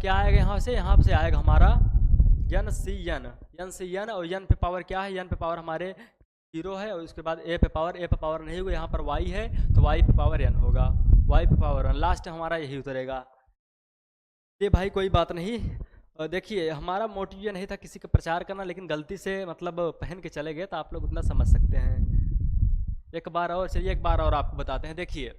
क्या आएगा यहाँ से आएगा हमारा यन सी यन और यन पे पावर क्या है, यन पे पावर हमारे 0 है और उसके बाद ए पे पावर नहीं होगा, यहाँ पर वाई है तो वाई पे पावर एन होगा, वाई पे पावर एन, लास्ट हमारा यही उतरेगा। ये भाई कोई बात नहीं, देखिए हमारा मोटिव ये नहीं था किसी का प्रचार करना, लेकिन गलती से मतलब पहन के चले गए तो आप लोग उतना समझ सकते हैं। एक बार और चलिए, एक बार और आपको बताते हैं। देखिए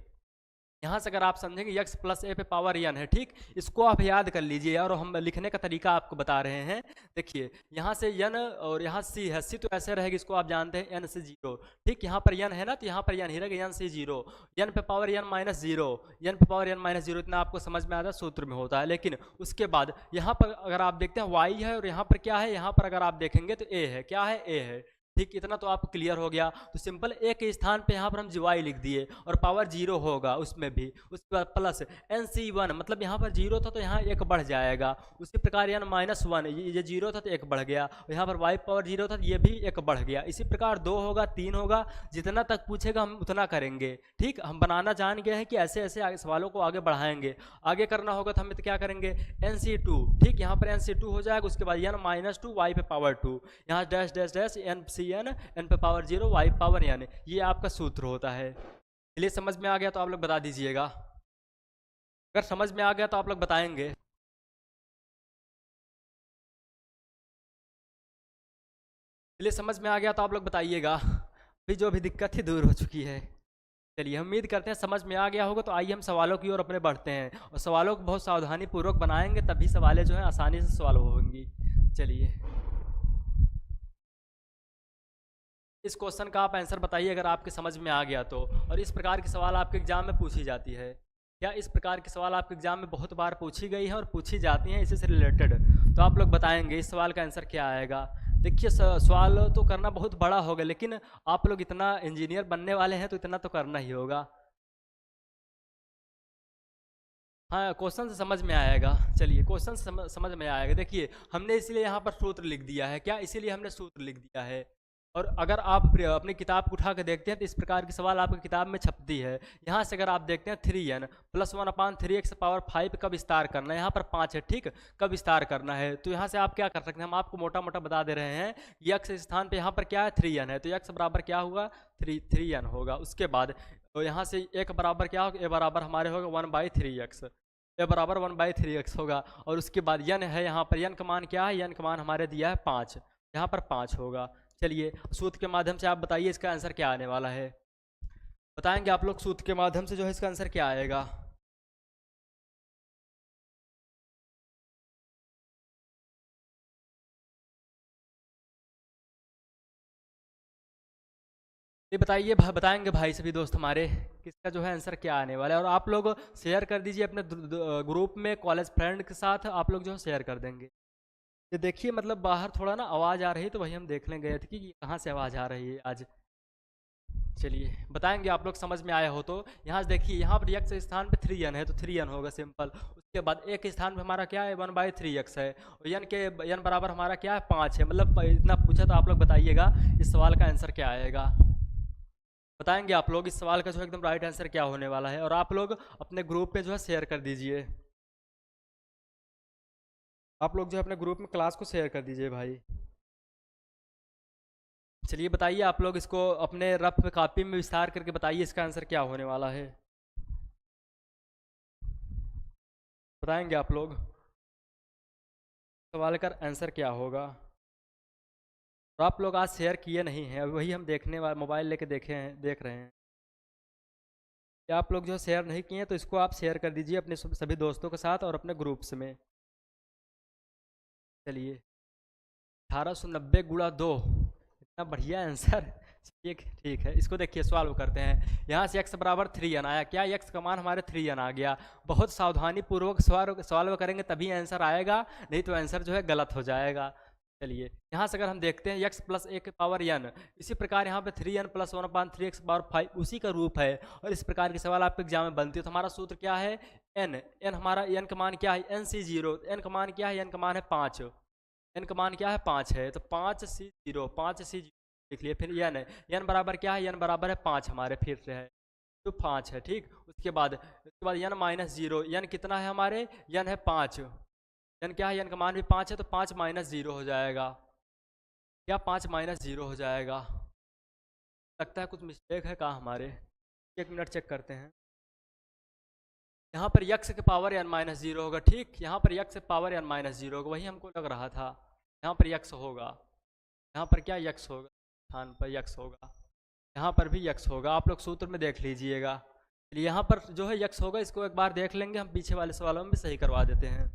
यहाँ से अगर आप समझेंगे x प्लस ए पे पावर एन है, ठीक, इसको आप याद कर लीजिए और हम लिखने का तरीका आपको बता रहे हैं। देखिए यहाँ से n और यहाँ c है, c तो ऐसे रहेगी, इसको आप जानते हैं n से 0, ठीक, यहाँ पर n है ना तो यहाँ पर n ही रहेगा, n से 0, n पे पावर n माइनस 0, n पे पावर n माइनस 0, इतना आपको समझ में आता है, सूत्र में होता है। लेकिन उसके बाद यहाँ पर अगर आप देखते हैं y है और यहाँ पर क्या है, यहाँ पर अगर आप देखेंगे तो a है, क्या है, a है, ठीक, इतना तो आपको क्लियर हो गया। तो सिंपल ए के स्थान पे यहाँ पर हम जीवाई लिख दिए और पावर 0 होगा उसमें भी, उसके बाद प्लस NC1, मतलब यहाँ पर 0 था तो यहाँ 1 बढ़ जाएगा, उसी प्रकार n माइनस 1, ये 0 था तो 1 बढ़ गया, और यहाँ पर y पावर 0 था तो ये भी 1 बढ़ गया, इसी प्रकार 2 होगा, 3 होगा, जितना तक पूछेगा हम उतना करेंगे। ठीक, हम बनाना जान गए हैं कि ऐसे ऐसे सवालों को आगे बढ़ाएंगे, आगे करना होगा तो हम तो क्या करेंगे, NC2, ठीक, यहाँ पर NC2 हो जाएगा, उसके बाद n माइनस 2 y पे पावर 2, यहाँ dash dash dash NCn, n पे पावर 0 y पावर n, ये आपका सूत्र होता है। चलिए समझ में आ गया तो आप लोग बता दीजिएगा, अगर समझ में आ गया तो आप लोग बताएंगे। चलिए समझ में आ गया तो आप लोग बताइएगा, अभी जो भी दिक्कत थी दूर हो चुकी है। चलिए हम उम्मीद करते हैं समझ में आ गया होगा। तो आइए हम सवालों की ओर अपने बढ़ते हैं, और सवालों को बहुत सावधानी पूर्वक बनाएंगे, तभी सवालें जो हैं आसानी से सॉल्व होंगी। चलिए इस क्वेश्चन का आप आंसर बताइए अगर आपके समझ में आ गया तो। और इस प्रकार की सवाल आपके एग्जाम में पूछी जाती है क्या, इस प्रकार की सवाल आपके एग्जाम में बहुत बार पूछी गई है और पूछी जाती हैं इसी से रिलेटेड, तो आप लोग बताएंगे इस सवाल का आंसर क्या आएगा। देखिए सवाल तो करना बहुत बड़ा होगा, लेकिन आप लोग इतना इंजीनियर बनने वाले हैं तो इतना तो करना ही होगा। हाँ, क्वेश्चन से समझ में आएगा। चलिए क्वेश्चन से समझ में आएगा। देखिए हमने इसीलिए यहाँ पर सूत्र लिख दिया है, क्या, इसीलिए हमने सूत्र लिख दिया है। और अगर आप अपनी किताब को उठा के देखते हैं तो इस प्रकार की सवाल आपकी किताब में छपती है। यहाँ से अगर आप देखते हैं 3n प्लस 1/3x पावर 5 का विस्तार करना है, यहाँ पर 5 है, ठीक, कब विस्तार करना है, तो यहाँ से आप क्या कर सकते हैं, हम आपको मोटा मोटा बता दे रहे हैं, x स्थान पे यहाँ पर क्या है 3n है, तो x बराबर क्या होगा 3n होगा। उसके बाद तो यहाँ से एक बराबर क्या होगा, a बराबर हमारे होगा 1/3x, ए बराबर 1/3x होगा। और उसके बाद n है, यहाँ पर n का मान क्या है, n का मान हमारे दिया है 5, यहाँ पर 5 होगा। चलिए सूत्र के माध्यम से आप बताइए इसका आंसर क्या आने वाला है, बताएंगे आप लोग सूत्र के माध्यम से जो है इसका आंसर क्या आएगा। ये बताइए बताएंगे भाई सभी दोस्त हमारे किसका जो है आंसर क्या आने वाला है। और आप लोग शेयर कर दीजिए अपने ग्रुप में, कॉलेज फ्रेंड के साथ आप लोग जो है शेयर कर देंगे। ये देखिए मतलब बाहर थोड़ा ना आवाज़ आ रही है, तो वही हम देखने गए थे कि कहाँ से आवाज़ आ रही है आज। चलिए बताएंगे आप लोग समझ में आया हो तो। यहाँ से देखिए, यहाँ पर x स्थान पे 3n है तो 3n होगा सिंपल। उसके बाद a के स्थान पे हमारा क्या है 1/3x है, और n बराबर हमारा क्या है 5 है। मतलब इतना पूछा तो आप लोग बताइएगा इस सवाल का आंसर क्या आएगा, बताएंगे आप लोग इस सवाल का जो एकदम राइट आंसर क्या होने वाला है। और आप लोग अपने ग्रुप में जो है शेयर कर दीजिए, आप लोग जो है अपने ग्रुप में क्लास को शेयर कर दीजिए भाई। चलिए बताइए आप लोग इसको अपने रफ कॉपी में विस्तार करके बताइए इसका आंसर क्या होने वाला है, बताएंगे आप लोग सवाल का आंसर क्या होगा। और आप लोग आज शेयर किए नहीं हैं, वही हम देखने वाले मोबाइल लेके देख रहे हैं। क्या आप लोग जो शेयर नहीं किए हैं तो इसको आप शेयर कर दीजिए अपने सभी दोस्तों के साथ और अपने ग्रुप्स में। चलिए 1890 गुणा 2, इतना बढ़िया आंसर। चलिए ठीक है, इसको देखिए सॉल्व करते हैं। यहाँ से x बराबर 3n आया, क्या x का मान हमारे 3n आ गया। बहुत सावधानी पूर्वक सॉल्व करेंगे तभी आंसर आएगा, नहीं तो आंसर जो है गलत हो जाएगा। चलिए यहाँ से अगर हम देखते हैं x प्लस a के पावर n, इसी प्रकार यहाँ पे 3n प्लस 1/3x पावर 5 उसी का रूप है। और इस प्रकार के सवाल आपके एग्जाम में बनती है। तो हमारा सूत्र क्या है n हमारा n का मान क्या है NC0, n का मान क्या है, n का मान है 5, n का मान क्या है 5 है, तो 5C0 लिख लिए। फिर n बराबर क्या है, n बराबर है 5 हमारे, फिर से है तो 5 है, ठीक। उसके बाद n माइनस 0, n कितना है हमारे, n है 5, n क्या है, n का मान भी 5 है, तो 5 माइनस 0 हो जाएगा। क्या 5 माइनस 0 हो जाएगा? लगता है कुछ मिस्टेक है कहाँ हमारे, 1 मिनट चेक करते हैं। यहाँ पर यक्स के पावर n माइनस 0 होगा, ठीक। यहाँ पर यक्स के पावर n माइनस 0 होगा, वही हमको लग रहा था। यहाँ पर यक्स होगा, यहाँ पर क्या यक्स होगा, स्थान पर यक्स होगा, यहाँ पर भी यक्स होगा। आप लोग सूत्र में देख लीजिएगा। चलिए यहाँ पर जो है यक्स होगा, इसको एक बार देख लेंगे, हम पीछे वाले सवालों में भी सही करवा देते हैं।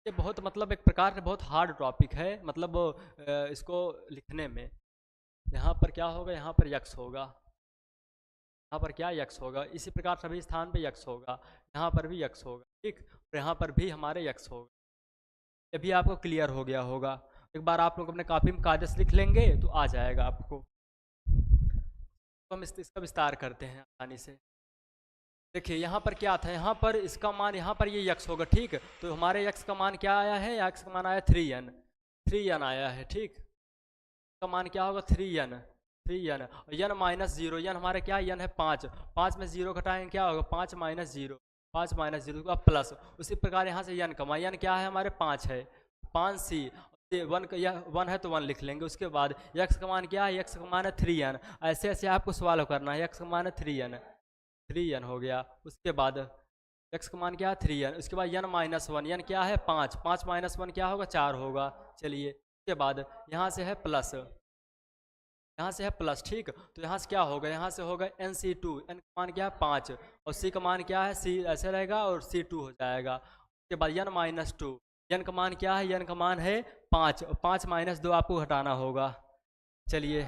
ये बहुत मतलब एक प्रकार से बहुत हार्ड टॉपिक है, मतलब इसको लिखने में। यहाँ पर क्या होगा, यहाँ पर यक्स होगा, यहाँ पर क्या यक्स होगा, इसी प्रकार सभी स्थान पे यक्स होगा, यहाँ पर भी यक्स होगा, ठीक। और यहाँ पर भी हमारे यक्स होगा। ये भी आपको क्लियर हो गया होगा। एक बार आप लोग अपने कॉपी में कागज लिख लेंगे तो आ जाएगा आपको। तो हम इसका विस्तार करते हैं आसानी से। देखिए यहाँ पर क्या था, यहाँ पर इसका मान, यहाँ पर ये यक्स होगा, ठीक। तो हमारे यक्स का मान क्या आया है, यक्स का मान आया 3n आया है, ठीक। इसका मान क्या होगा 3n, और n माइनस 0, n हमारे क्या, n है 5 में 0 घटाएंगे क्या होगा, 5 माइनस 0, 5 माइनस 0 का प्लस। उसी प्रकार यहाँ से n का मान, n क्या है हमारे 5 है, 5c, 1 है तो 1 लिख लेंगे। उसके बाद यक्स का मान क्या है, यक्स का मान है 3n। ऐसे ऐसे आपको सवाल करना है। यक्स का मान है 3n हो गया। उसके बाद यक्स का मान क्या है 3n, उसके बाद n माइनस 1, n क्या है 5 माइनस 1 क्या होगा 4 होगा। चलिए उसके बाद यहाँ से है प्लस, यहाँ से है प्लस, ठीक। तो यहाँ से क्या होगा, यहाँ से होगा nc2, n का मान क्या है 5, और c का मान क्या है, c ऐसे रहेगा और c2 हो जाएगा। उसके बाद n माइनस 2, n का मान क्या है, n का मान है 5, और 5 माइनस 2 आपको घटाना होगा। चलिए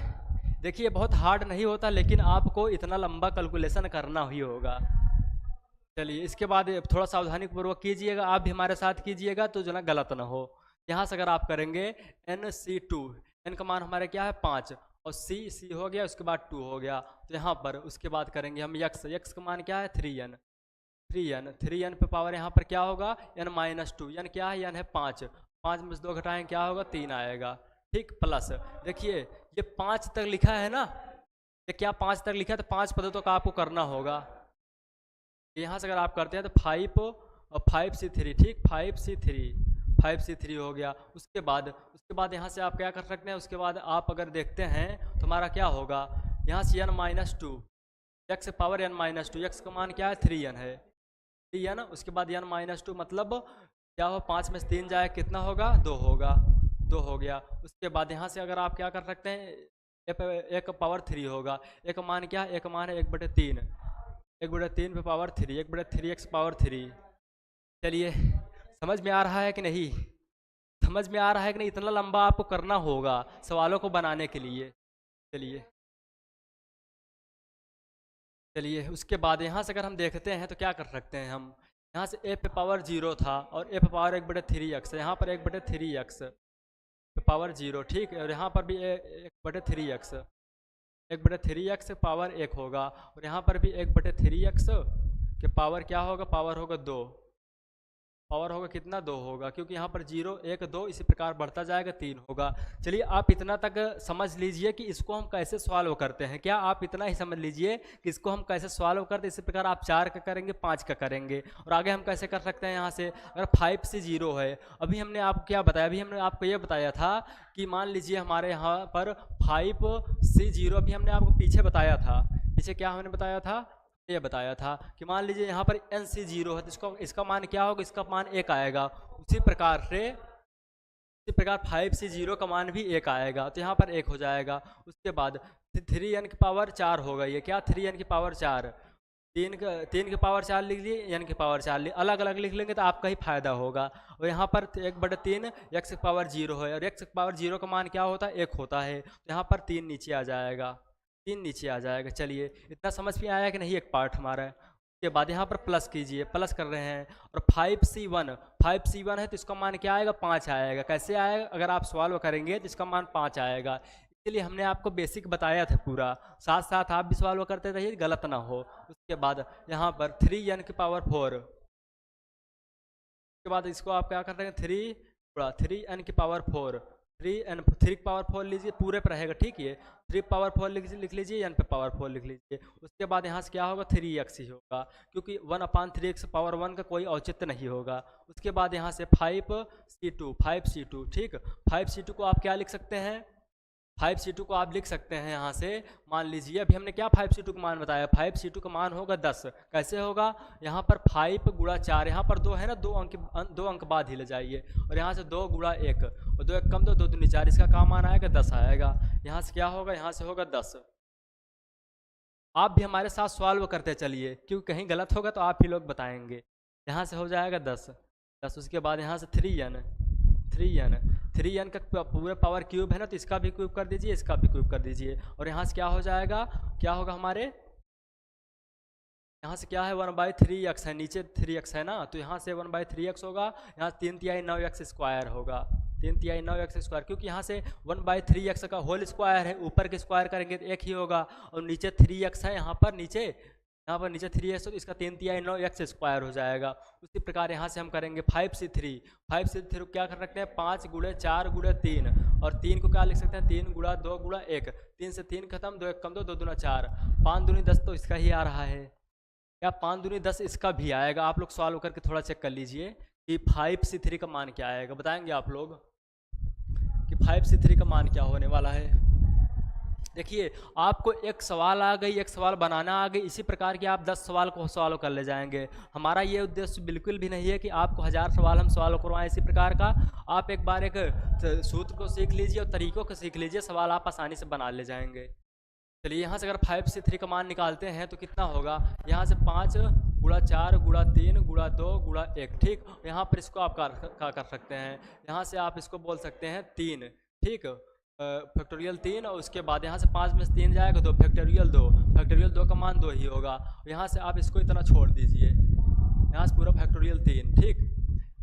देखिए बहुत हार्ड नहीं होता, लेकिन आपको इतना लंबा कैलकुलेशन करना ही होगा। चलिए इसके बाद थोड़ा सावधानी पूर्वक कीजिएगा, आप भी हमारे साथ कीजिएगा तो जो ना गलत ना हो। यहाँ से अगर आप करेंगे nc2, n का मान हमारे क्या है 5, और c हो गया, उसके बाद 2 हो गया। तो यहाँ पर उसके बाद करेंगे हम यक्स का मान क्या है 3n पे पावर यहाँ पर क्या होगा n माइनस 2, n क्या है, n है 5 में से 2 घटाएंगे क्या होगा 3 आएगा, ठीक। प्लस देखिए ये 5 तक लिखा है ना, ये क्या 5 तक लिखा है, तो 5 पदों तक आपको करना होगा। यहाँ से अगर आप करते हैं तो 5 और 5c3, ठीक, 5c3 हो गया। उसके बाद यहाँ से आप क्या कर सकते हैं, उसके बाद आप अगर देखते हैं तो हमारा क्या होगा, यहाँ से n minus 2, x power n minus 2, x का मान क्या है 3n है, 3n। उसके बाद n माइनस 2 मतलब क्या हो, 5 में से 3 जाए कितना होगा 2 होगा, 2 हो गया। उसके बाद यहाँ से अगर आप क्या कर सकते हैं, एक पावर 3 होगा, एक मान क्या है, एक मान है 1/3, 1/3 पे पावर 3, 1/3x पावर 3। चलिए समझ में आ रहा है कि नहीं, समझ में आ रहा है कि नहीं, इतना लंबा आपको करना होगा सवालों को बनाने के लिए। चलिए उसके बाद यहाँ से अगर हम देखते हैं तो क्या कर सकते हैं हम, यहाँ से a पे पावर 0 था और a पे पावर 1/3x, यहाँ पर 1/3x पे पावर 0, ठीक है। और यहाँ पर भी 1/3x, 1/3x पावर 1 होगा, और यहाँ पर भी 1/3x के पावर क्या होगा, पावर होगा 2, पावर होगा कितना 2 होगा, क्योंकि यहाँ पर 0 1 2 इसी प्रकार बढ़ता जाएगा 3 होगा। चलिए आप इतना तक समझ लीजिए कि इसको हम कैसे सॉल्व करते हैं, क्या आप इतना ही समझ लीजिए कि इसको हम कैसे सॉल्व करते हैं। इसी प्रकार आप 4 का करेंगे, 5 का करेंगे, और आगे हम कैसे कर सकते हैं। यहाँ से अगर 5 से 0 है, अभी हमने आपको क्या बताया, अभी हमने आपको ये बताया था कि मान लीजिए हमारे यहाँ पर 5 से 0, अभी हमने आपको पीछे बताया था, पीछे क्या हमने बताया था, ये बताया था कि मान लीजिए यहाँ पर nc0 है तो इसका मान क्या होगा, इसका मान 1 आएगा। उसी प्रकार 5 से 0 का मान भी 1 आएगा, तो यहाँ पर 1 हो जाएगा। उसके बाद 3n की पावर 4 होगा, ये क्या 3n की पावर 4, 3 की पावर 4 लिख लिए, n की पावर 4 अलग अलग लिख लेंगे तो आपका ही फायदा होगा। और यहाँ पर 1/3 x की पावर 0 है, और x की पावर 0 का मान क्या होता है 1 होता है, तो यहाँ पर 3 नीचे आ जाएगा, 3 नीचे आ जाएगा। चलिए इतना समझ में आया कि नहीं, एक पार्ट हमारा है। उसके बाद यहाँ पर प्लस कीजिए, प्लस कर रहे हैं, और 5c1 है तो इसका मान क्या आएगा 5 आएगा। कैसे आएगा, अगर आप सॉल्व करेंगे तो इसका मान 5 आएगा। इसलिए हमने आपको बेसिक बताया था पूरा, साथ साथ आप भी सॉल्व करते रहिए, गलत ना हो। उसके बाद यहाँ पर 3n की पावर 4, उसके बाद इसको आप क्या कर रहे हैं 3n की पावर 4, 3 पावर 4 लीजिए, पूरे पर रहेगा, ठीक है। 3 पावर 4 लिख लीजिए, n पे पावर 4 लिख लीजिए। उसके बाद यहाँ से क्या होगा, 3x ही होगा, क्योंकि 1/3x पावर 1 का कोई औचित्य नहीं होगा। उसके बाद यहाँ से 5c2, ठीक। 5c2 को आप क्या लिख सकते हैं, 5c2 को आप लिख सकते हैं यहाँ से, मान लीजिए अभी हमने क्या 5c2 का मान बताया, 5c2 का मान होगा 10। कैसे होगा, यहाँ पर 5 गुणा 4, यहाँ पर 2 है ना, 2 अंक बाद ही ले जाइए, और यहाँ से 2 गुणा 1, और 2 1 कम 2 2 दूनी 4, इसका क्या मान आएगा, 10 आएगा। यहाँ से क्या होगा, यहाँ से होगा 10। आप भी हमारे साथ सॉल्व करते चलिए, क्योंकि कहीं गलत होगा तो आप ही लोग बताएंगे। यहाँ से हो जाएगा 10। उसके बाद यहाँ से 3n का पूरे पावर क्यूब है ना, तो इसका भी क्यूब कर दीजिए, इसका भी क्यूब कर दीजिए, और यहाँ से क्या हो जाएगा, क्या होगा हमारे, यहाँ से क्या है 1/3x है, नीचे 3x है ना, तो यहाँ से 1/3x होगा, यहाँ 3×9x² होगा, 3×9x², क्योंकि यहाँ से 1/3x का होल स्क्वायर है, ऊपर के स्क्वायर करेंगे तो 1 ही होगा, और नीचे 3x है, यहाँ पर नीचे 3x, तो इसका 3×9x² हो जाएगा। उसी प्रकार यहाँ से हम करेंगे 5c3 को क्या कर सकते हैं, 5 गुणे 4 गुणे 3, और 3 को क्या लिख सकते हैं, 3 गुणा 2 गुणा 1, 3 से 3 खत्म, 2 1 कम 2 2 दूना 4, 5 दूनी 10, तो इसका ही आ रहा है, क्या 5 दूनी 10 इसका भी आएगा। आप लोग सॉल्व करके थोड़ा चेक कर लीजिए कि 5c3 का मान क्या आएगा, बताएंगे आप लोग कि 5c3 का मान क्या होने वाला है। देखिए आपको एक सवाल आ गई, एक सवाल बनाना आ गई, इसी प्रकार के आप 10 सवाल को सॉल्व कर ले जाएंगे। हमारा ये उद्देश्य बिल्कुल भी नहीं है कि आपको 1000 सवाल हम सॉल्व करवाएं इसी प्रकार का। आप एक बार एक सूत्र को सीख लीजिए और तरीकों को सीख लीजिए, सवाल आप आसानी से बना ले जाएंगे। चलिए यहाँ से अगर 5c3 का मान निकालते हैं तो कितना होगा, यहाँ से 5 गुणा 4 गुणा 3 गुणा 2 गुणा 1, ठीक। यहाँ पर इसको आप क्या कर सकते हैं, यहाँ से आप इसको बोल सकते हैं 3, ठीक, फैक्टोरियल 3, और उसके बाद यहाँ से 5 में से 3 जाएगा तो फैक्टोरियल 2 का मान 2 ही होगा। यहाँ से आप इसको इतना छोड़ दीजिए, यहाँ से पूरा फैक्टोरियल 3, ठीक।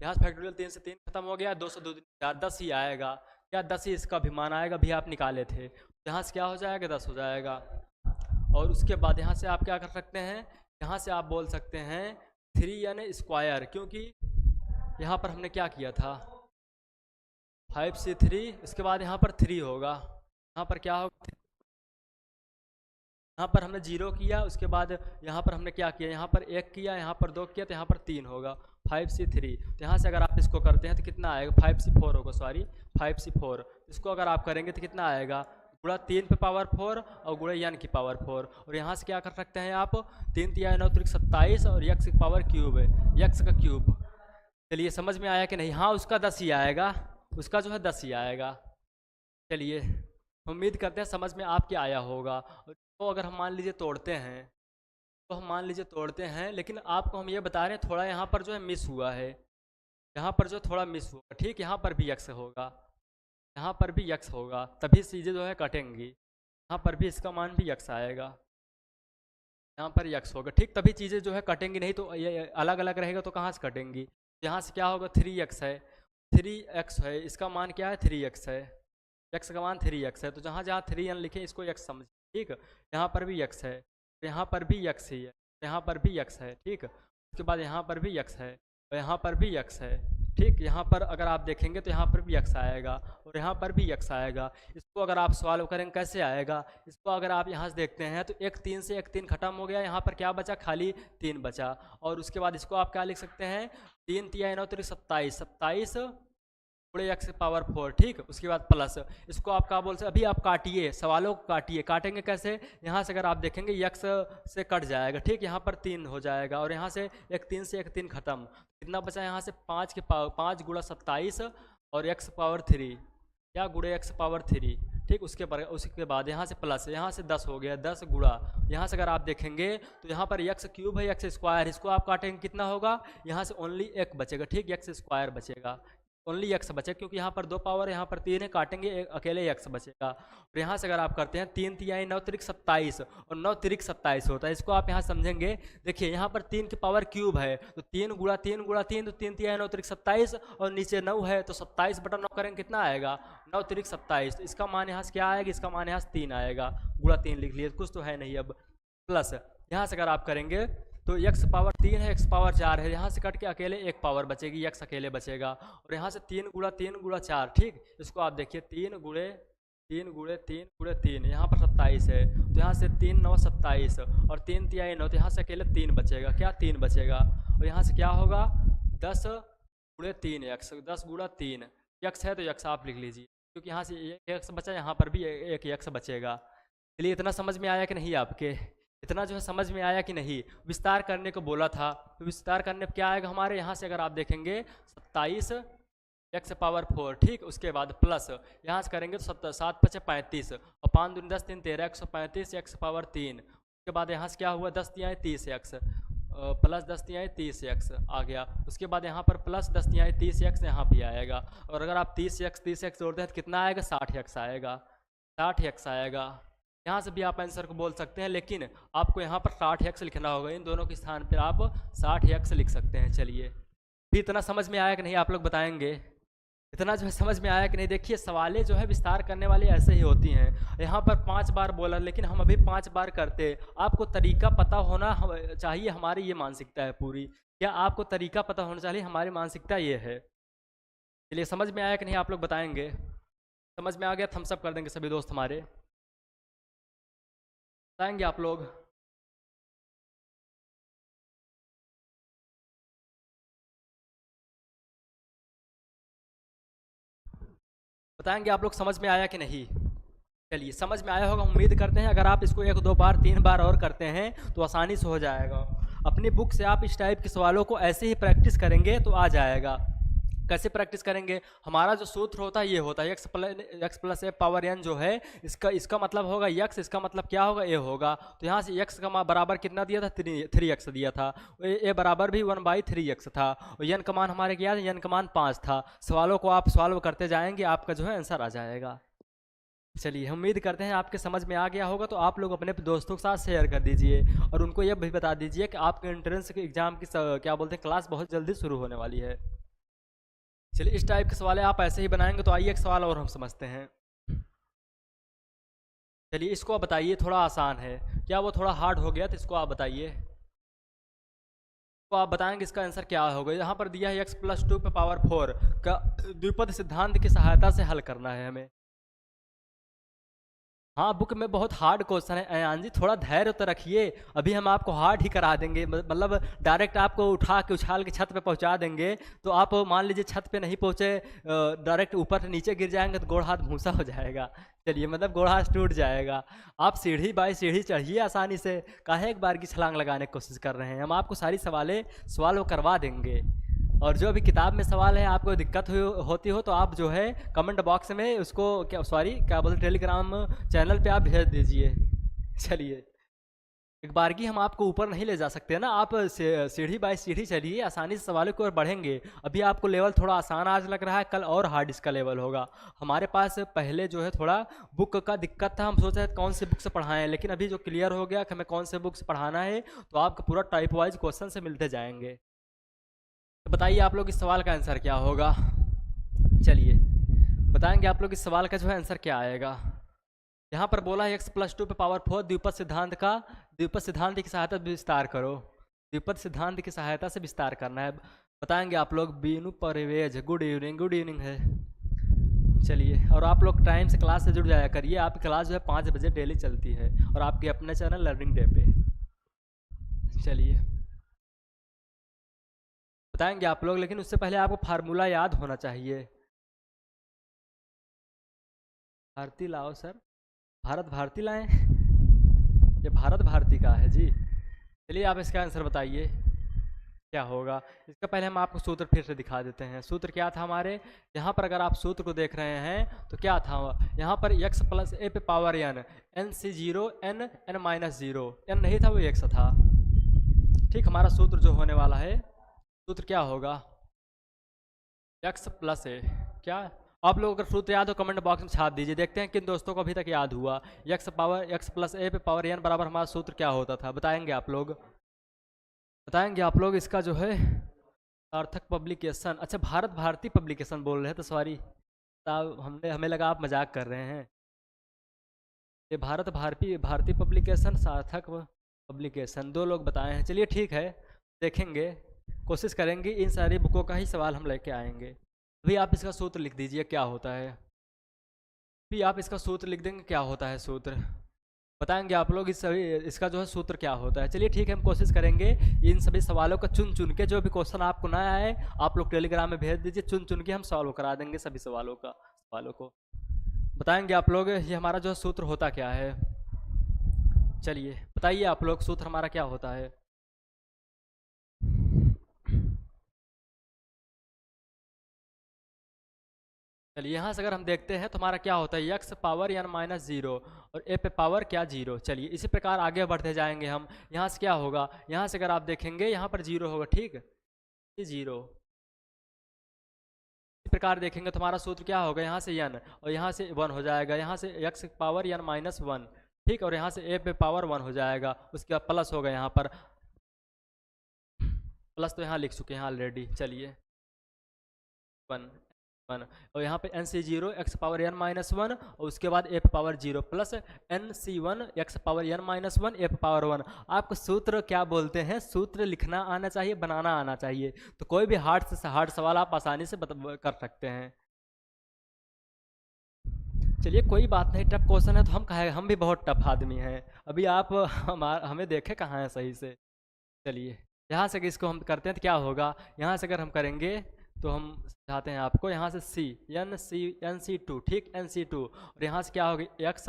यहाँ से फैक्टोरियल 3 से 3 खत्म हो गया, 2 से 2 4, 10 ही आएगा, क्या 10 ही इसका भी मान आएगा, भी आप निकाले थे, यहाँ से क्या हो जाएगा, 10 हो जाएगा। और उसके बाद यहाँ से आप क्या कर सकते हैं, यहाँ से आप बोल सकते हैं 3n², क्योंकि यहाँ पर हमने क्या किया था 5c3, इसके बाद यहाँ पर 3 होगा, यहाँ पर क्या होगा, यहाँ पर हमने 0 किया, उसके बाद यहाँ पर हमने क्या किया, यहाँ पर 1 किया, यहाँ पर 2 किया, तो यहाँ पर 3 होगा, 5c3। तो यहाँ से अगर आप इसको करते हैं तो कितना आएगा, 5c4 होगा, सॉरी 5c4। इसको अगर आप करेंगे तो कितना आएगा, गुणा 3 पे पावर 4 और गुणा n की पावर 4, और यहाँ से क्या कर सकते हैं आप, 3 3 9 27, और x की पावर क्यूब है, x का क्यूब। चलिए समझ में आया कि नहीं, हाँ उसका 10 ही आएगा, उसका जो है 10 ही आएगा। चलिए उम्मीद करते हैं समझ में आपके आया होगा। तो अगर हम मान लीजिए तोड़ते हैं, लेकिन आपको हम ये बता रहे हैं थोड़ा यहाँ पर जो है मिस हुआ है, यहाँ पर जो थोड़ा मिस हुआ, ठीक। यहाँ पर भी x होगा, यहाँ पर भी x होगा, तभी चीज़ें जो है कटेंगी, यहाँ पर भी इसका मान भी x आएगा, यहाँ पर x होगा, ठीक, तभी चीज़ें जो है कटेंगी, नहीं तो ये अलग अलग रहेगा तो कहाँ से कटेंगी। यहाँ से क्या होगा, 3x है, इसका मान क्या है, 3x है, x का मान 3x है, तो जहाँ जहाँ 3n लिखे इसको x समझिए, ठीक। यहाँ पर भी x है, यहाँ पर भी x ही है, यहाँ पर भी x है, ठीक। उसके बाद यहाँ पर भी x है, और यहाँ पर भी x है, ठीक। यहाँ पर अगर आप देखेंगे तो यहाँ पर भी x आएगा, और यहाँ पर भी x आएगा। इसको अगर आप सॉल्व करेंगे कैसे आएगा, इसको अगर आप यहाँ से देखते हैं तो 1 3 से 1 3 खत्म हो गया, यहाँ पर क्या बचा, खाली 3 बचा, और उसके बाद इसको आप क्या लिख सकते हैं, 3 3 9 27 गुणे x की पावर 4, ठीक। उसके बाद प्लस, इसको आप क्या बोल सकते, अभी आप काटिए, सवालों को काटिए, काटेंगे कैसे, यहाँ से अगर आप देखेंगे x से कट जाएगा, ठीक, यहाँ पर 3 हो जाएगा, और यहाँ से 1 3 से 1 3 खत्म, कितना बचा, यहाँ से 5 गुणा 27 और x पावर 3, क्या गुणे x पावर 3, ठीक। उसके बाद यहाँ से प्लस, यहाँ से 10 हो गया, 10 गुणा, यहाँ से अगर आप देखेंगे तो यहाँ पर x क्यूब है, x², इसको आप काटेंगे कितना होगा, यहाँ से ओनली 1 बचेगा, ठीक, x² बचेगा, ओनली x बचे, क्योंकि यहाँ पर 2 पावर, यहाँ पर 3 है, काटेंगे अकेले x बचेगा। और यहाँ से अगर आप करते हैं 3 3 9 27 और 9 3 27 होता है, इसको आप यहाँ समझेंगे। देखिए यहाँ पर 3 की पावर क्यूब है, तो 3 गुणा 3 गुणा 3, तो 3 3 9 27, और नीचे 9 है, तो 27 बटा 9 करेंगे कितना आएगा, 9 3 27। तो इसका मान यहाँ से क्या आएगा, इसका मान यहाँ से 3 आएगा, गुणा 3 लिख लिए, कुछ तो है नहीं। अब प्लस यहाँ से अगर आप करेंगे तो x पावर 3 है, x पावर 4 है, यहाँ से कट के अकेले एक पावर बचेगी, x अकेले बचेगा। और यहाँ से 3 गुणा 4, ठीक, इसको आप देखिए 3 गुणे 3 गुणे 3 गुणे 3, यहाँ पर 27 है, तो यहाँ से 3 9 27 और 3 तिहाई 9, तो यहाँ से अकेले 3 बचेगा, क्या 3 बचेगा। और यहाँ से क्या होगा 10 गुणे 3 x, 10 गुणा 3 x है, तो x आप लिख लीजिए, क्योंकि यहाँ से एक x बचा, यहाँ पर भी एक x बचेगा। चलिए इतना समझ में आया कि नहीं आपके, इतना जो है समझ में आया कि नहीं। विस्तार करने को बोला था, तो विस्तार करने पर क्या आएगा हमारे यहाँ से, अगर आप देखेंगे 27 x पावर 4, ठीक, उसके बाद प्लस यहाँ से करेंगे तो 7 5 35 और 5 दूनी 10 3 13 135 x पावर 3। उसके बाद यहाँ से क्या हुआ 10 तिहाई 30 x प्लस 10 तिहाई 30 x आ गया। उसके बाद यहाँ पर प्लस 10 तिहाई 30 x यहाँ भी आएगा। और अगर आप 30 x जोड़ते हैं तो कितना आएगा 60 x आएगा, 60 x आएगा। यहाँ से भी आप आंसर को बोल सकते हैं, लेकिन आपको यहाँ पर 60 x लिखना होगा, इन दोनों के स्थान पर आप 60 x लिख सकते हैं। चलिए भी इतना समझ में आया कि नहीं आप लोग बताएंगे, इतना जो है समझ में आया कि नहीं। देखिए सवालें जो है विस्तार करने वाली ऐसे ही होती हैं। यहाँ पर 5 बार बोला, लेकिन हम अभी 5 बार करते। आपको तरीका पता होना चाहिए, हमारी ये मानसिकता है पूरी, क्या आपको तरीका पता होना चाहिए, हमारी मानसिकता ये है। चलिए समझ में आया कि नहीं आप लोग बताएंगे, समझ में आ गया थम्स अप कर देंगे सभी दोस्त हमारे, बताएंगे आप लोग। बताएंगे आप लोग समझ में आया कि नहीं। चलिए समझ में आया होगा, उम्मीद करते हैं। अगर आप इसको 1 2 बार 3 बार और करते हैं तो आसानी से हो जाएगा। अपनी बुक से आप इस टाइप के सवालों को ऐसे ही प्रैक्टिस करेंगे तो आ जाएगा। कैसे प्रैक्टिस करेंगे, हमारा जो सूत्र होता है ये होता है x प्लस ए पावर n जो है, इसका मतलब होगा x, इसका मतलब क्या होगा a होगा। तो यहाँ से x का बराबर कितना दिया था 3x दिया था, a बराबर भी 1/3x था, और n का मान हमारे क्या था, n का मान 5 था। सवालों को आप सॉल्व करते जाएंगे, आपका जो है आंसर आ जाएगा। चलिए हम उम्मीद करते हैं आपके समझ में आ गया होगा। तो आप लोग अपने दोस्तों के साथ शेयर कर दीजिए और उनको यह भी बता दीजिए कि आपके एंट्रेंस के एग्ज़ाम की क्या बोलते हैं क्लास बहुत जल्दी शुरू होने वाली है। चलिए इस टाइप के सवाल आप ऐसे ही बनाएंगे। तो आइए एक सवाल और हम समझते हैं। चलिए इसको आप बताइए, थोड़ा आसान है, क्या वो थोड़ा हार्ड हो गया, तो इसको आप बताइए। तो आप बताएंगे इसका आंसर क्या होगा। यहाँ पर दिया है x + 2 पे पावर 4 का द्विपद सिद्धांत की सहायता से हल करना है हमें। हाँ बुक में बहुत हार्ड क्वेश्चन है अयान जी, थोड़ा धैर्य तो रखिए, अभी हम आपको हार्ड ही करा देंगे, मतलब डायरेक्ट आपको उठा के उछाल के छत पे पहुंचा देंगे। तो आप मान लीजिए छत पे नहीं पहुंचे, डायरेक्ट ऊपर से नीचे गिर जाएंगे तो गोड़ हाथ भूसा हो जाएगा। चलिए मतलब गोड़ हाथ टूट जाएगा। आप सीढ़ी बाई सीढ़ी चढ़िए आसानी से, काहे एक बार की छलांग लगाने की कोशिश कर रहे हैं। हम आपको सारी सवाल करवा देंगे। और जो अभी किताब में सवाल है आपको दिक्कत होती हो तो आप जो है कमेंट बॉक्स में उसको क्या बोलते टेलीग्राम चैनल पे आप भेज दीजिए। चलिए एक बार की हम आपको ऊपर नहीं ले जा सकते ना, आप सीढ़ी बाई सीढ़ी चलिए, आसानी से सवालों की ओर बढ़ेंगे। अभी आपको लेवल थोड़ा आसान आज लग रहा है, कल और हार्ड इसका लेवल होगा। हमारे पास पहले जो है थोड़ा बुक का दिक्कत था, हम सोच रहे थे कौन से बुक से पढ़ाएं, लेकिन अभी जो क्लियर हो गया कि हमें कौन से बुक से पढ़ाना है, तो आपको पूरा टाइप वाइज क्वेश्चन से मिलते जाएंगे। तो बताइए आप लोग इस सवाल का आंसर क्या होगा। चलिए बताएंगे आप लोग इस सवाल का जो है आंसर क्या आएगा। यहाँ पर बोला है x + 2 पे पावर 4 द्विपद सिद्धांत की सहायता से विस्तार करो। द्विपद सिद्धांत की सहायता से विस्तार करना है। बताएंगे आप लोग। बीनू परवेज गुड इवनिंग है। चलिए और आप लोग टाइम से क्लास से जुड़ जाया करिए, आपकी क्लास जो है 5 बजे डेली चलती है और आपके अपने चैनल लर्निंग डे पे। चलिए बताएंगे आप लोग, लेकिन उससे पहले आपको फार्मूला याद होना चाहिए। भारती लाओ सर, भारत भारती लाएं, ये भारत भारती का है जी। चलिए आप इसका आंसर बताइए क्या होगा। इसका पहले हम आपको सूत्र फिर से दिखा देते हैं। सूत्र क्या था हमारे, यहाँ पर अगर आप सूत्र को देख रहे हैं तो क्या था, यहाँ पर x + a पे पावर n से 0 n -0 n नहीं था, वो x था। ठीक, हमारा सूत्र जो होने वाला है, सूत्र क्या होगा x + a। क्या आप लोग अगर सूत्र याद हो कमेंट बॉक्स में छाप दीजिए, देखते हैं किन दोस्तों को अभी तक याद हुआ। x + a पे पावर n बराबर हमारा सूत्र क्या होता था, बताएंगे आप लोग। बताएंगे आप लोग इसका जो है सार्थक पब्लिकेशन, अच्छा भारत भारती पब्लिकेशन बोल रहे हैं, तो सॉरी हमें लगा आप मजाक कर रहे हैं। ये भारत भारती पब्लिकेशन सार्थक पब्लिकेशन 2 लोग बताए हैं, चलिए ठीक है, देखेंगे, कोशिश करेंगे, इन सारी बुकों का ही सवाल हम लेके आएंगे। अभी आप इसका सूत्र लिख दीजिए क्या होता है, अभी आप इसका सूत्र लिख देंगे क्या होता है सूत्र, बताएंगे आप लोग इस सभी इसका जो है सूत्र क्या होता है। चलिए ठीक है, हम कोशिश करेंगे इन सभी सवालों का चुन चुन के, जो भी क्वेश्चन आपको ना आए आप लोग टेलीग्राम में भेज दीजिए, चुन चुन के हम सॉल्व करा देंगे सभी सवालों को बताएंगे आप लोग ये हमारा जो सूत्र होता क्या है। चलिए बताइए आप लोग सूत्र हमारा क्या होता है। चलिए यहाँ से अगर हम देखते हैं तो हमारा क्या होता है, x power n minus zero और a पे पावर क्या जीरो। चलिए इसी प्रकार आगे बढ़ते जाएंगे हम, यहाँ से क्या होगा, यहाँ से अगर आप देखेंगे यहाँ पर जीरो होगा, ठीक, ये जीरो, इस प्रकार देखेंगे तो हमारा सूत्र क्या होगा, यहाँ से n और यहाँ से 1 हो जाएगा, यहाँ से x पावर n माइनस 1, ठीक, और यहाँ से a पे पावर 1 हो जाएगा, उसके बाद प्लस होगा, यहाँ पर प्लस तो यहाँ लिख चुके हैं ऑलरेडी। चलिए 1 और यहाँ पे NC0 x power n minus 1 और उसके बाद a power 0 plus NC1 x power n minus 1 a power 1। आपको सूत्र क्या बोलते हैं, सूत्र लिखना आना चाहिए, बनाना आना चाहिए, तो कोई भी हार्ड से हार्ड सवाल आप आसानी से कर सकते हैं। चलिए कोई बात नहीं, टफ क्वेश्चन है तो हम कहे हम भी बहुत टफ आदमी हैं, अभी आप हमें देखे कहाँ हैं सही से। चलिए यहाँ से इसको हम करते हैं तो क्या होगा, यहाँ से अगर हम करेंगे तो हम समझाते हैं आपको, यहाँ से NC2, ठीक, NC2 और यहाँ से क्या होगा x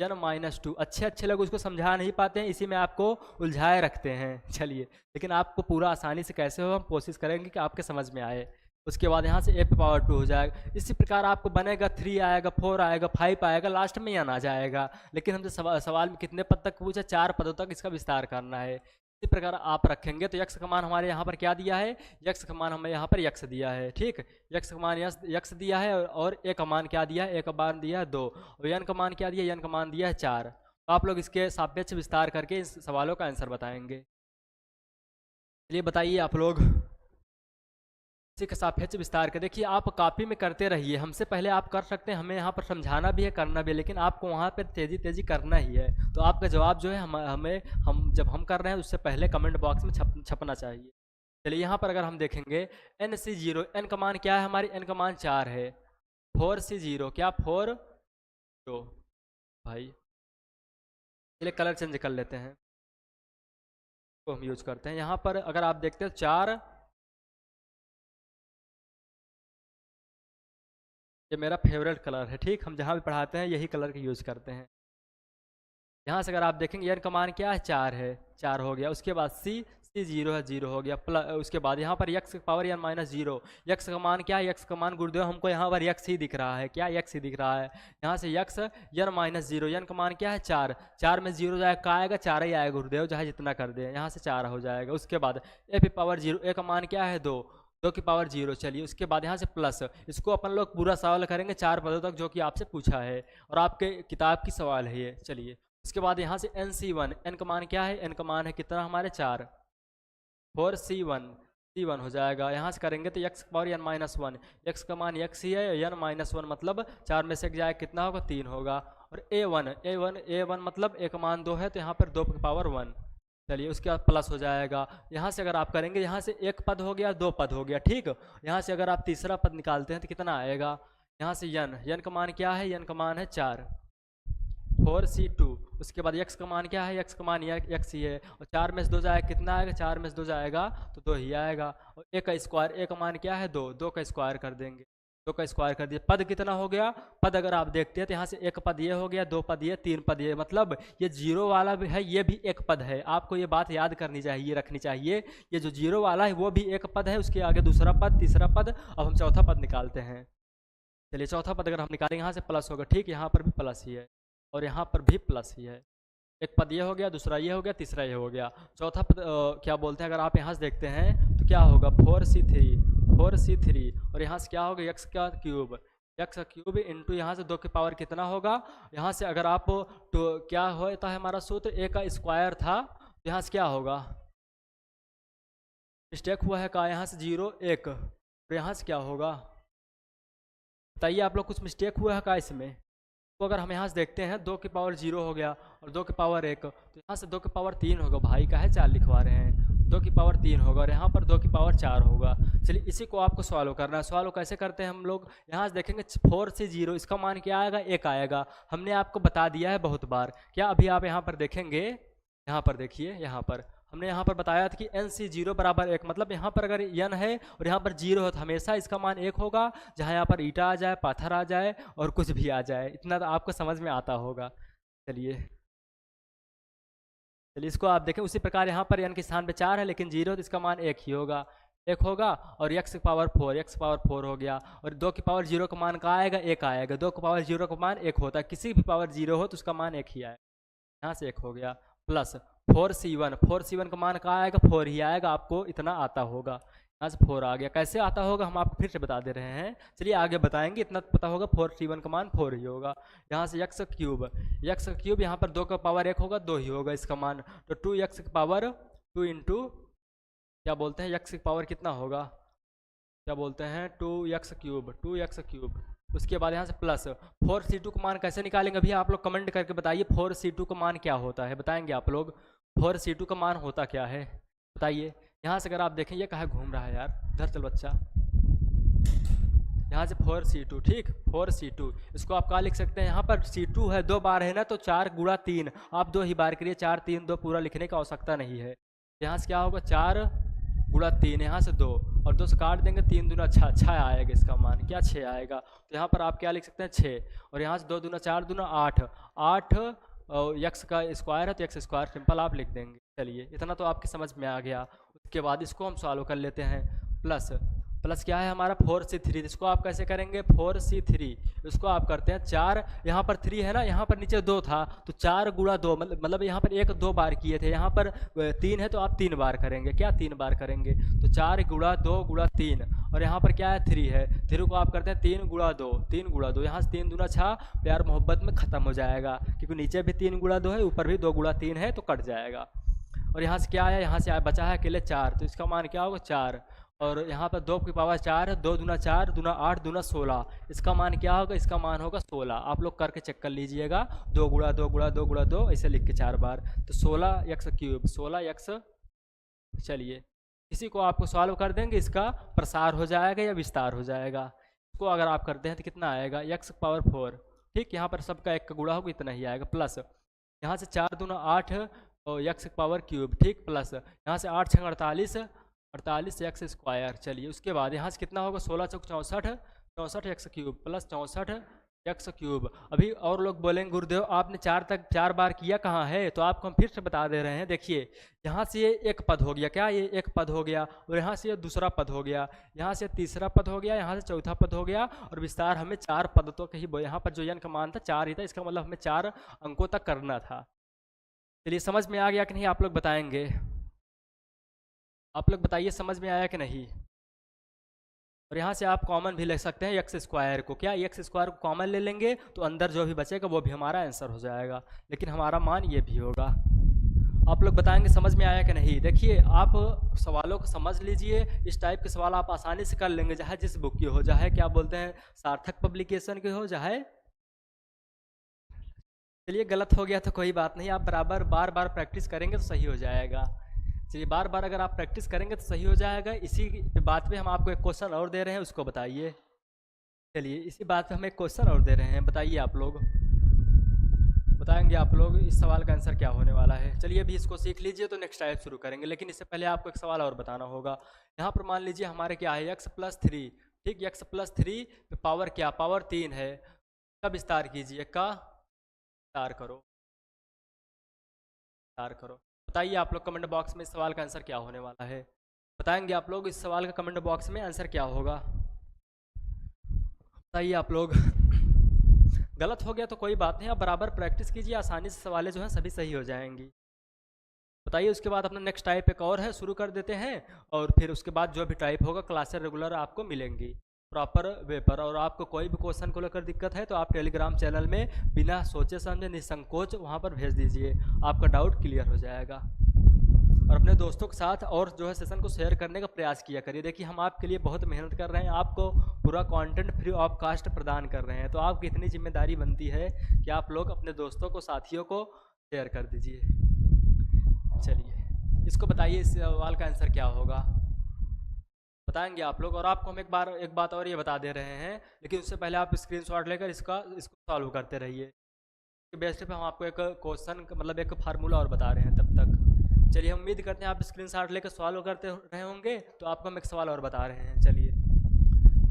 n माइनस 2। अच्छे लोग उसको समझा नहीं पाते हैं, इसी में आपको उलझाए रखते हैं। चलिए लेकिन आपको पूरा आसानी से कैसे हो हम कोशिश करेंगे कि आपके समझ में आए। उसके बाद यहाँ से a पे पावर 2 हो जाएगा, इसी प्रकार आपको बनेगा 3 आएगा, 4 आएगा, 5 आएगा, लास्ट में n आ जाएगा। लेकिन हमसे सवाल में कितने पद तक पूछा, 4 पदों तक इसका विस्तार करना है। इसी प्रकार आप रखेंगे तो x का मान हमारे यहाँ पर क्या दिया है, x का मान हमें यहाँ पर x दिया है, ठीक, x का मान x दिया है और a का मान क्या दिया है, a का मान दिया है 2 और n का मान क्या दिया, n का मान दिया है 4। तो आप लोग इसके सापेक्ष विस्तार करके इस सवालों का आंसर बताएंगे। चलिए बताइए आप लोग इसी के सापेक्ष विस्तार के, देखिए आप कॉपी में करते रहिए, हमसे पहले आप कर सकते हैं, हमें यहाँ पर समझाना भी है, करना भी है, लेकिन आपको वहाँ पर तेज़ी करना ही है। तो आपका जवाब जो है हम जब हम कर रहे हैं उससे पहले कमेंट बॉक्स में छपना चाहिए। चलिए यहाँ पर अगर हम देखेंगे NC0, n का मान क्या है, हमारी n का मान 4 है, 4C0 क्या 4 तो भाई चलिए कलर चेंज कर लेते हैं, तो हम यूज करते हैं। यहाँ पर अगर आप देखते हैं 4, ये मेरा फेवरेट कलर है, ठीक, हम जहाँ भी पढ़ाते हैं यही कलर का यूज़ करते हैं। यहाँ से अगर आप देखेंगे n का मान क्या है, 4 है, 4 हो गया। उसके बाद C0 है, 0 हो गया, प्लस उसके बाद यहाँ पर x power n minus 0, x का मान क्या है, x का मान गुरुदेव हमको यहाँ पर x ही दिख रहा है, क्या x ही दिख रहा है। यहाँ से x n माइनस 0, n का मान क्या है 4, 4 में 0 जाएगा, का आएगा 4 ही आएगा गुरुदेव, चाहे जितना कर दे, यहाँ से 4 हो जाएगा। उसके बाद a पावर 0, a का मान क्या है 2 की पावर 0। चलिए उसके बाद यहाँ से प्लस, इसको अपन लोग पूरा सवाल करेंगे 4 पदों तक जो कि आपसे पूछा है और आपके किताब की सवाल है ये। चलिए उसके बाद यहाँ से NC1, n का मान क्या है, n का मान है कितना हमारे 4, 4C1 हो जाएगा। यहाँ से करेंगे तो x power n minus 1, x का मान x ही है, n माइनस 1 मतलब 4 में से एक जाए कितना होगा 3 होगा। और A1 मतलब a का मान 2 है तो यहाँ पर 2 की पावर 1। चलिए उसके बाद प्लस हो जाएगा। यहाँ से अगर आप करेंगे, यहाँ से एक पद हो गया, 2 पद हो गया, ठीक। यहाँ से अगर आप तीसरा पद निकालते हैं तो कितना आएगा, यहाँ से n का मान क्या है, n का मान है 4, 4C2। उसके बाद x का मान क्या है, x का मान x ही है और 4 में से 2 जाएगा कितना आएगा, 4 में से 2 जाएगा तो 2 ही आएगा। और a का स्क्वायर, a का मान क्या है 2 का स्क्वायर कर देंगे, 2 का स्क्वायर कर दिया। पद कितना हो गया, पद अगर आप देखते हैं तो यहाँ से एक पद ये हो गया, 2 पद ये, 3 पद ये, मतलब ये 0 वाला भी है, ये भी एक पद है। आपको ये बात याद करनी चाहिए, रखनी चाहिए, ये जो 0 वाला है वो भी एक पद है, उसके आगे दूसरा पद, तीसरा पद। अब हम चौथा पद निकालते हैं। चलिए चौथा पद अगर हम निकालेंगे, यहाँ से प्लस होगा, ठीक, यहाँ पर भी प्लस ही है और यहाँ पर भी प्लस ही है। एक पद ये हो गया, दूसरा ये हो गया, तीसरा ये हो गया। चौथा पद क्या बोलते हैं, अगर आप यहाँ से देखते हैं तो क्या होगा 4C3 और यहाँ से क्या होगा x का क्यूब इंटू यहाँ से 2 की पावर कितना होगा। यहाँ से अगर आप तो क्या होता है हमारा सूत्र, a का स्क्वायर था, तो यहाँ से क्या होगा, मिस्टेक हुआ है का, यहाँ से 0 1 और यहाँ से क्या होगा बताइए आप लोग, कुछ मिस्टेक हुआ है का इसमें, तो अगर हम यहाँ से देखते हैं 2 की पावर 0 हो गया और 2 की पावर 1, तो यहाँ से 2 की पावर 3 होगा, भाई का है 4 लिखवा रहे हैं, 2 की पावर 3 होगा और यहाँ पर 2 की पावर 4 होगा। चलिए इसी को आपको सॉल्व करना है। सॉल्व कैसे करते हैं हम लोग, यहाँ से देखेंगे 4 से 0, इसका मान क्या आएगा, 1 आएगा। हमने आपको बता दिया है बहुत बार, क्या अभी आप यहाँ पर देखेंगे, यहाँ पर देखिए, यहाँ पर हमने यहाँ पर बताया था कि NC0 बराबर 1, मतलब यहाँ पर अगर n है और यहाँ पर 0 है तो हमेशा इसका मान 1 होगा, जहाँ यहाँ पर ईटा आ जाए, पाथर आ जाए और कुछ भी आ जाए। इतना तो आपको समझ में आता होगा। चलिए इसको आप देखें, उसी प्रकार यहाँ पर n के स्थान पे 4 है लेकिन 0 तो इसका मान 1 ही होगा, 1 होगा। और x की पावर 4 हो गया और 2 की पावर 0 का मान कहाँ आएगा, 1 आएगा। 2 की पावर 0 का मान 1 होता है, किसी भी पावर 0 हो तो उसका मान 1 ही आएगा, यहाँ से 1 हो गया। प्लस 4C1 का मान कहाँ आएगा, 4 ही आएगा, आपको इतना आता होगा, यहाँ से 4 आ गया। कैसे आता होगा हम आपको फिर से बता दे रहे हैं, चलिए आगे बताएंगे, इतना पता होगा 4C1 का मान 4 ही होगा। यहाँ से x क्यूब यहाँ पर 2 का पावर 1 होगा, 2 ही होगा इसका मान, तो 2x की पावर 2 इंटू क्या बोलते हैं, x की पावर कितना होगा, क्या बोलते हैं 2x क्यूब। उसके बाद यहाँ से प्लस 4C2 का मान कैसे निकालेंगे, अभी आप लोग कमेंट करके बताइए 4C2 का मान क्या होता है, बताएंगे आप लोग 4C2 का मान होता क्या है, बताइए। यहाँ से अगर आप देखें, ये कहाँ घूम रहा है यार, इधर चल बच्चा, यहाँ से 4C2, ठीक 4C2, इसको आप क्या लिख सकते हैं, यहाँ पर C2 है 2 बार है ना, तो 4 गुणा 3, आप 2 ही बार करिए, 4 3 2 पूरा लिखने की आवश्यकता नहीं है। यहाँ से क्या होगा 4 गुणा 3, यहाँ से 2 और 2 से काट देंगे, 3 दूना 6 आएगा इसका मान, क्या 6 आएगा। तो यहाँ पर आप क्या लिख सकते हैं 6, और यहाँ से 2 दूना 4 दूना 8 और x का स्क्वायर है तो x स्क्वायर सिंपल आप लिख देंगे। चलिए इतना तो आपकी समझ में आ गया। उसके बाद इसको हम सॉल्व कर लेते हैं। प्लस क्या है हमारा 4C3, इसको आप कैसे करेंगे 4C3, इसको आप करते हैं 4, यहाँ पर 3 है ना, यहाँ पर नीचे 2 था तो 4 गुणा 2, मतलब यहाँ पर 1 2 बार किए थे, यहाँ पर 3 है तो आप 3 बार करेंगे, क्या 3 बार करेंगे, तो 4 गुणा 2 गुणा 3, और यहाँ पर क्या है 3 है, 3 को आप करते हैं 3 गुणा 2, यहाँ से 3 दूना 6, प्यार मोहब्बत में ख़त्म हो जाएगा, क्योंकि नीचे भी 3 गुणा 2 है, ऊपर भी 2 गुणा 3 है तो कट जाएगा। और यहाँ से क्या आया, यहाँ से बचा है अकेले 4, तो इसका मान क्या होगा 4, और यहाँ पर 2 की पावर 4 है, 2 दूना 4 दूना 8 दूना 16, इसका मान क्या होगा, इसका मान होगा 16। आप लोग करके चेक कर लीजिएगा, 2 गुणा 2 गुणा 2 गुणा 2 ऐसे लिख के 4 बार, तो 16x क्यूब 16x। चलिए इसी को आपको सॉल्व कर देंगे, इसका प्रसार हो जाएगा या विस्तार हो जाएगा। इसको अगर आप करते हैं तो कितना आएगा, x पावर 4, ठीक, यहाँ पर सबका 1 का गुणा होगा इतना ही आएगा, प्लस यहाँ से 4 दूना 8 और x पावर क्यूब, ठीक, प्लस यहाँ से 8 6 48 x स्क्वायर। चलिए उसके बाद यहाँ से कितना होगा 16 चौक 64 x cube plus 64 x cube. अभी और लोग बोलेंगे गुरुदेव आपने 4 बार किया कहाँ है, तो आपको हम फिर से बता दे रहे हैं। देखिए यहाँ से ये एक पद हो गया, क्या ये एक पद हो गया, और यहाँ से ये दूसरा पद हो गया, यहाँ से तीसरा पद हो गया, यहाँ से चौथा पद हो गया, और विस्तार हमें 4 पद तो कहीं, यहाँ पर जो n का मान था 4 ही था, इसका मतलब हमें 4 अंकों तक करना था। चलिए समझ में आ गया कि नहीं, आप लोग बताएंगे, आप लोग बताइए समझ में आया कि नहीं। और यहाँ से आप कॉमन भी ले सकते हैं एक्स स्क्वायर को, क्या एक्स स्क्वायर को कॉमन ले लेंगे तो अंदर जो भी बचेगा वो भी हमारा आंसर हो जाएगा, लेकिन हमारा मान ये भी होगा। आप लोग बताएंगे समझ में आया कि नहीं। देखिए आप सवालों को समझ लीजिए, इस टाइप के सवाल आप आसानी से कर लेंगे, चाहे जिस बुक की हो, चाहे क्या बोलते हैं सार्थक पब्लिकेशन की हो, चाहे, चलिए गलत हो गया तो कोई बात नहीं, आप बराबर बार बार प्रैक्टिस करेंगे तो सही हो जाएगा। चलिए बार बार अगर आप प्रैक्टिस करेंगे तो सही हो जाएगा। इसी बात पे हम आपको एक क्वेश्चन और दे रहे हैं, उसको बताइए। चलिए इसी बात पे हम एक क्वेश्चन और दे रहे हैं, बताइए आप लोग, बताएंगे आप लोग इस सवाल का आंसर क्या होने वाला है। चलिए अभी इसको सीख लीजिए तो नेक्स्ट टाइप शुरू करेंगे, लेकिन इससे पहले आपको एक सवाल और बताना होगा। यहाँ पर मान लीजिए हमारे क्या है x+3, ठीक, x+3 पावर क्या, पावर 3 है, का विस्तार कीजिए, का विस्तार करो। बताइए आप लोग कमेंट बॉक्स में इस सवाल का आंसर क्या होने वाला है, बताएंगे आप लोग इस सवाल का कमेंट बॉक्स में आंसर क्या होगा, बताइए आप लोग। गलत हो गया तो कोई बात नहीं, आप बराबर प्रैक्टिस कीजिए, आसानी से सवालें जो हैं सभी सही हो जाएंगी। बताइए उसके बाद अपना नेक्स्ट टाइप एक और है, शुरू कर देते हैं, और फिर उसके बाद जो भी टाइप होगा क्लासेस रेगुलर आपको मिलेंगी प्रॉपर वे पर। और आपको कोई भी क्वेश्चन को लेकर दिक्कत है तो आप टेलीग्राम चैनल में बिना सोचे समझे निसंकोच वहाँ पर भेज दीजिए, आपका डाउट क्लियर हो जाएगा। और अपने दोस्तों के साथ और जो है सेशन को शेयर करने का प्रयास किया करिए। देखिए हम आपके लिए बहुत मेहनत कर रहे हैं, आपको पूरा कंटेंट फ्री ऑफ कास्ट प्रदान कर रहे हैं, तो आपकी इतनी जिम्मेदारी बनती है कि आप लोग अपने दोस्तों को, साथियों को शेयर कर दीजिए। चलिए इसको बताइए, इस सवाल का आंसर क्या होगा बताएंगे आप लोग। और आपको हम एक बात और ये बता दे रहे हैं, लेकिन उससे पहले आप स्क्रीनशॉट लेकर इसको सॉल्व करते रहिए। बेस्ट पे हम आपको एक क्वेश्चन मतलब एक फार्मूला और बता रहे हैं तब तक। चलिए हम उम्मीद करते हैं आप स्क्रीनशॉट लेकर सॉल्व करते रहे होंगे। तो आपको हम एक सवाल और बता रहे हैं, चलिए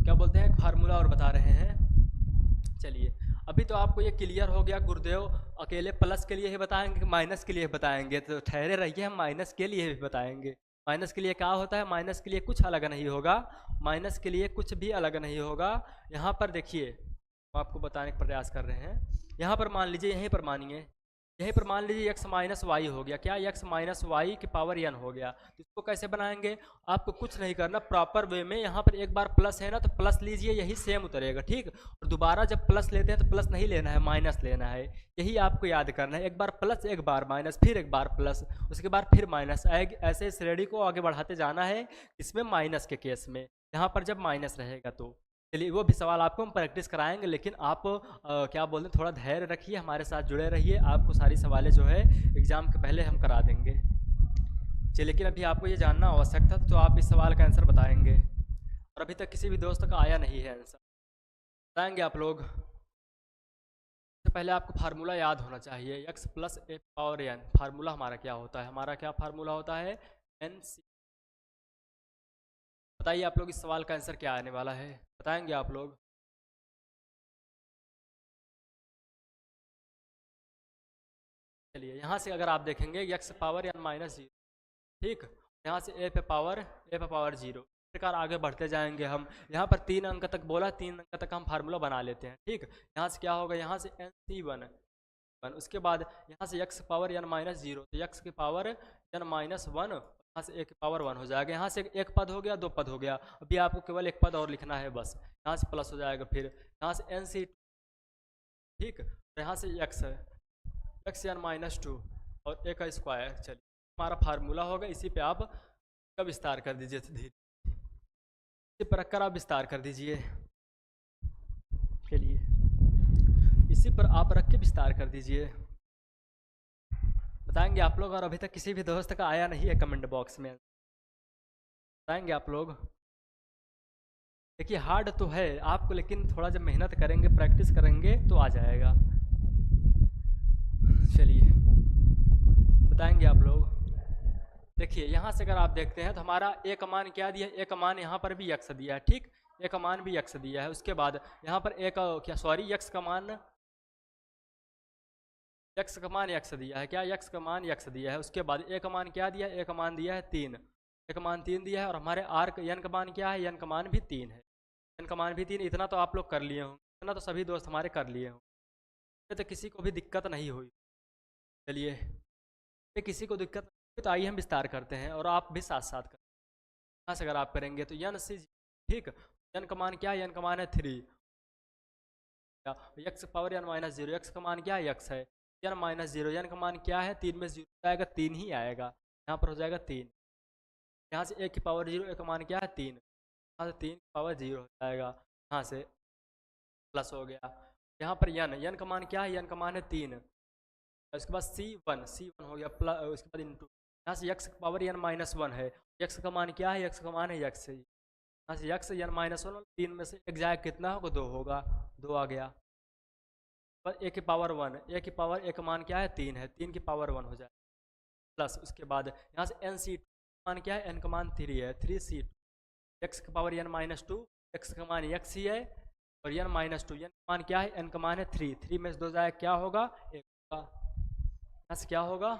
क्या बोलते हैं, एक फार्मूला और बता रहे हैं। चलिए अभी तो आपको ये क्लियर हो गया, गुरुदेव अकेले प्लस के लिए ही बताएंगे कि माइनस के लिए बताएंगे, तो ठहरे रहिए, हम माइनस के लिए भी बताएंगे। माइनस के लिए क्या होता है, माइनस के लिए कुछ अलग नहीं होगा, माइनस के लिए कुछ भी अलग नहीं होगा। यहाँ पर देखिए हम आपको बताने का प्रयास कर रहे हैं। यहाँ पर मान लीजिए, यहीं पर मानिए, यहीं पर मान लीजिए x माइनस वाई हो गया, क्या x माइनस वाई की पावर n हो गया। तो इसको कैसे बनाएंगे, आपको कुछ नहीं करना, प्रॉपर वे में यहाँ पर एक बार प्लस है ना तो प्लस लीजिए, यही सेम उतरेगा, ठीक। और दोबारा जब प्लस लेते हैं तो प्लस नहीं लेना है, माइनस लेना है, यही आपको याद करना है। एक बार प्लस, एक बार माइनस, फिर एक बार प्लस, उसके बाद फिर माइनस, ऐसे इस श्रेणी को आगे बढ़ाते जाना है। इसमें माइनस के केस में, यहाँ पर जब माइनस रहेगा तो चलिए वो भी सवाल आपको हम प्रैक्टिस कराएंगे, लेकिन आप क्या बोलते हैं, थोड़ा धैर्य रखिए, हमारे साथ जुड़े रहिए, आपको सारी सवालें जो है एग्ज़ाम के पहले हम करा देंगे। चलिए लेकिन अभी आपको ये जानना आवश्यक था, तो आप इस सवाल का आंसर बताएंगे, और अभी तक किसी भी दोस्त का आया नहीं है आंसर, बताएंगे आप लोग। सबसे पहले आपको फार्मूला याद होना चाहिए, x प्लस ए पावर n, फार्मूला हमारा क्या होता है, हमारा क्या फार्मूला होता है, NC। बताइए आप लोग इस सवाल का आंसर क्या आने वाला है, बताएंगे आप लोग। चलिए यहाँ से अगर आप देखेंगे x power n minus zero, ठीक, यहाँ से a पे पावर जीरो, इस प्रकार आगे बढ़ते जाएंगे हम। यहाँ पर 3 अंक तक बोला, 3 अंक तक हम फार्मूला बना लेते हैं, ठीक। यहाँ से क्या होगा, यहाँ से NC1, उसके बाद यहाँ से x power n minus zero, तो x की पावर n माइनस वन, यहाँ से a की पावर 1 हो जाएगा। यहाँ से एक पद हो गया, 2 पद हो गया, अभी आपको केवल एक पद और लिखना है बस। यहाँ से प्लस हो जाएगा, फिर यहाँ से NC, ठीक, तो यहाँ से x है, x n माइनस 2 और a का स्क्वायर। चलिए हमारा फार्मूला होगा, इसी पे आप का विस्तार कर दीजिए, धीरे इसी पर रखकर आप विस्तार कर दीजिए। चलिए इसी पर आप रख के विस्तार कर दीजिए, बताएंगे आप लोग। और अभी तक किसी भी दोस्त का आया नहीं है कमेंट बॉक्स में, बताएंगे आप लोग। देखिए हार्ड तो है आपको, लेकिन थोड़ा जब मेहनत करेंगे, प्रैक्टिस करेंगे तो आ जाएगा। चलिए बताएंगे आप लोग। देखिए यहाँ से अगर आप देखते हैं तो हमारा ए का मान क्या दिया है, ए का मान यहाँ पर भी x दिया है, ठीक, ए का मान भी x दिया है। उसके बाद यहाँ पर ए का क्या, सॉरी, x का मान x दिया है, क्या x का मान x दिया है। उसके बाद ए का मान क्या दिया है, ए का मान दिया है 3, ए का मान 3 दिया है। और हमारे आर n का मान क्या है, n का मान भी 3 है, n का मान भी 3। इतना तो आप लोग कर लिए होंगे, इतना तो सभी दोस्त हमारे कर लिए होंगे, तो किसी को भी दिक्कत नहीं हुई। चलिए किसी को दिक्कत, तो आइए हम विस्तार करते हैं और आप भी साथ साथ करें। यहाँ से अगर आप करेंगे तो n से, ठीक, n का मान क्या है, n का मान है 3, x power n minus zero, x का मान क्या है, x है, n माइनस जीरो, n का मान क्या है, 3 में 0 आएगा, 3 ही आएगा, यहाँ पर हो जाएगा 3। यहाँ से a की पावर जीरो, a का मान क्या है 3, यहाँ से 3 की पावर जीरो हो जाएगा, यहाँ से प्लस हो गया। यहाँ पर n का मान क्या है, n का मान है 3, उसके बाद C1 हो गया प्लस, उसके बाद इंटू, यहाँ से x पावर n माइनस 1 है, x का मान क्या है, x का मान है x है, यहाँ से x n माइनस 1, 3 में से एक जाएगा, कितना होगा, 2 होगा, 2 आ गया। a की पावर 1, a की पावर, a का मान क्या है 3 है, 3 की पावर 1 हो जाए प्लस। उसके बाद यहाँ से NC2 मान क्या है, n का मान 3 है, 3C2, x की पावर n माइनस 2, x का मान x ही है, और n माइनस 2, n का मान क्या है, n का मान है 3, 3 में से 2 जाए क्या होगा, 1 होगा। यहाँ से क्या होगा,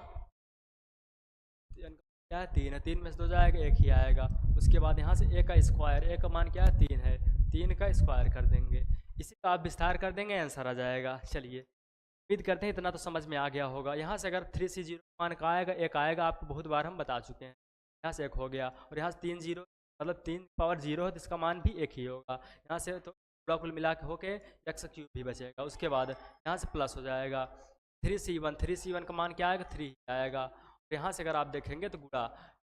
n क्या है 3 है, 3 में से 2 जाएगा 1 ही आएगा। उसके बाद यहाँ से a का स्क्वायर, a का मान क्या है 3 है, 3 का स्क्वायर कर देंगे, इसी का आप विस्तार कर देंगे, आंसर आ जाएगा। चलिए उम्मीद करते हैं इतना तो समझ में आ गया होगा। यहाँ से अगर 3C0 मान का आएगा, 1 आएगा, आपको बहुत बार हम बता चुके हैं। यहाँ से 1 हो गया, और यहाँ से 3 0 मतलब 3 पावर 0 है तो इसका मान भी 1 ही होगा। यहाँ से तो पूरा कुल मिला के होके x³ भी बचेगा। उसके बाद यहाँ से प्लस हो जाएगा 3C1 का मान क्या आएगा, 3 आएगा, तो यहाँ से अगर आप देखेंगे तो गुणा,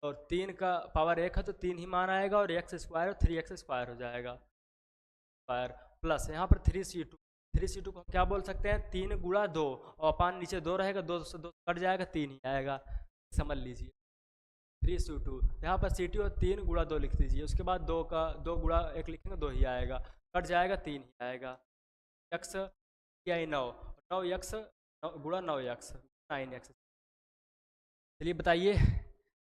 और 3 का पावर 1 है तो 3 ही मान आएगा, और एक्स स्क्वायर और 3x स्क्वायर हो जाएगा स्क्वायर, प्लस यहाँ पर 3c2, 3c2 को हम क्या बोल सकते हैं, 3 गुणा 2, और अपान नीचे 2 रहेगा, 2 से 2 कट जाएगा, 3 ही आएगा, समझ लीजिए 3c2। यहाँ पर ct और 3 गुणा 2 लिख दीजिए, उसके बाद 2 का 2 गुणा 1 लिखेंगे 2 ही आएगा, कट जाएगा 3 ही आएगा, x या 9x गुणा 9x 9x। चलिए बताइए,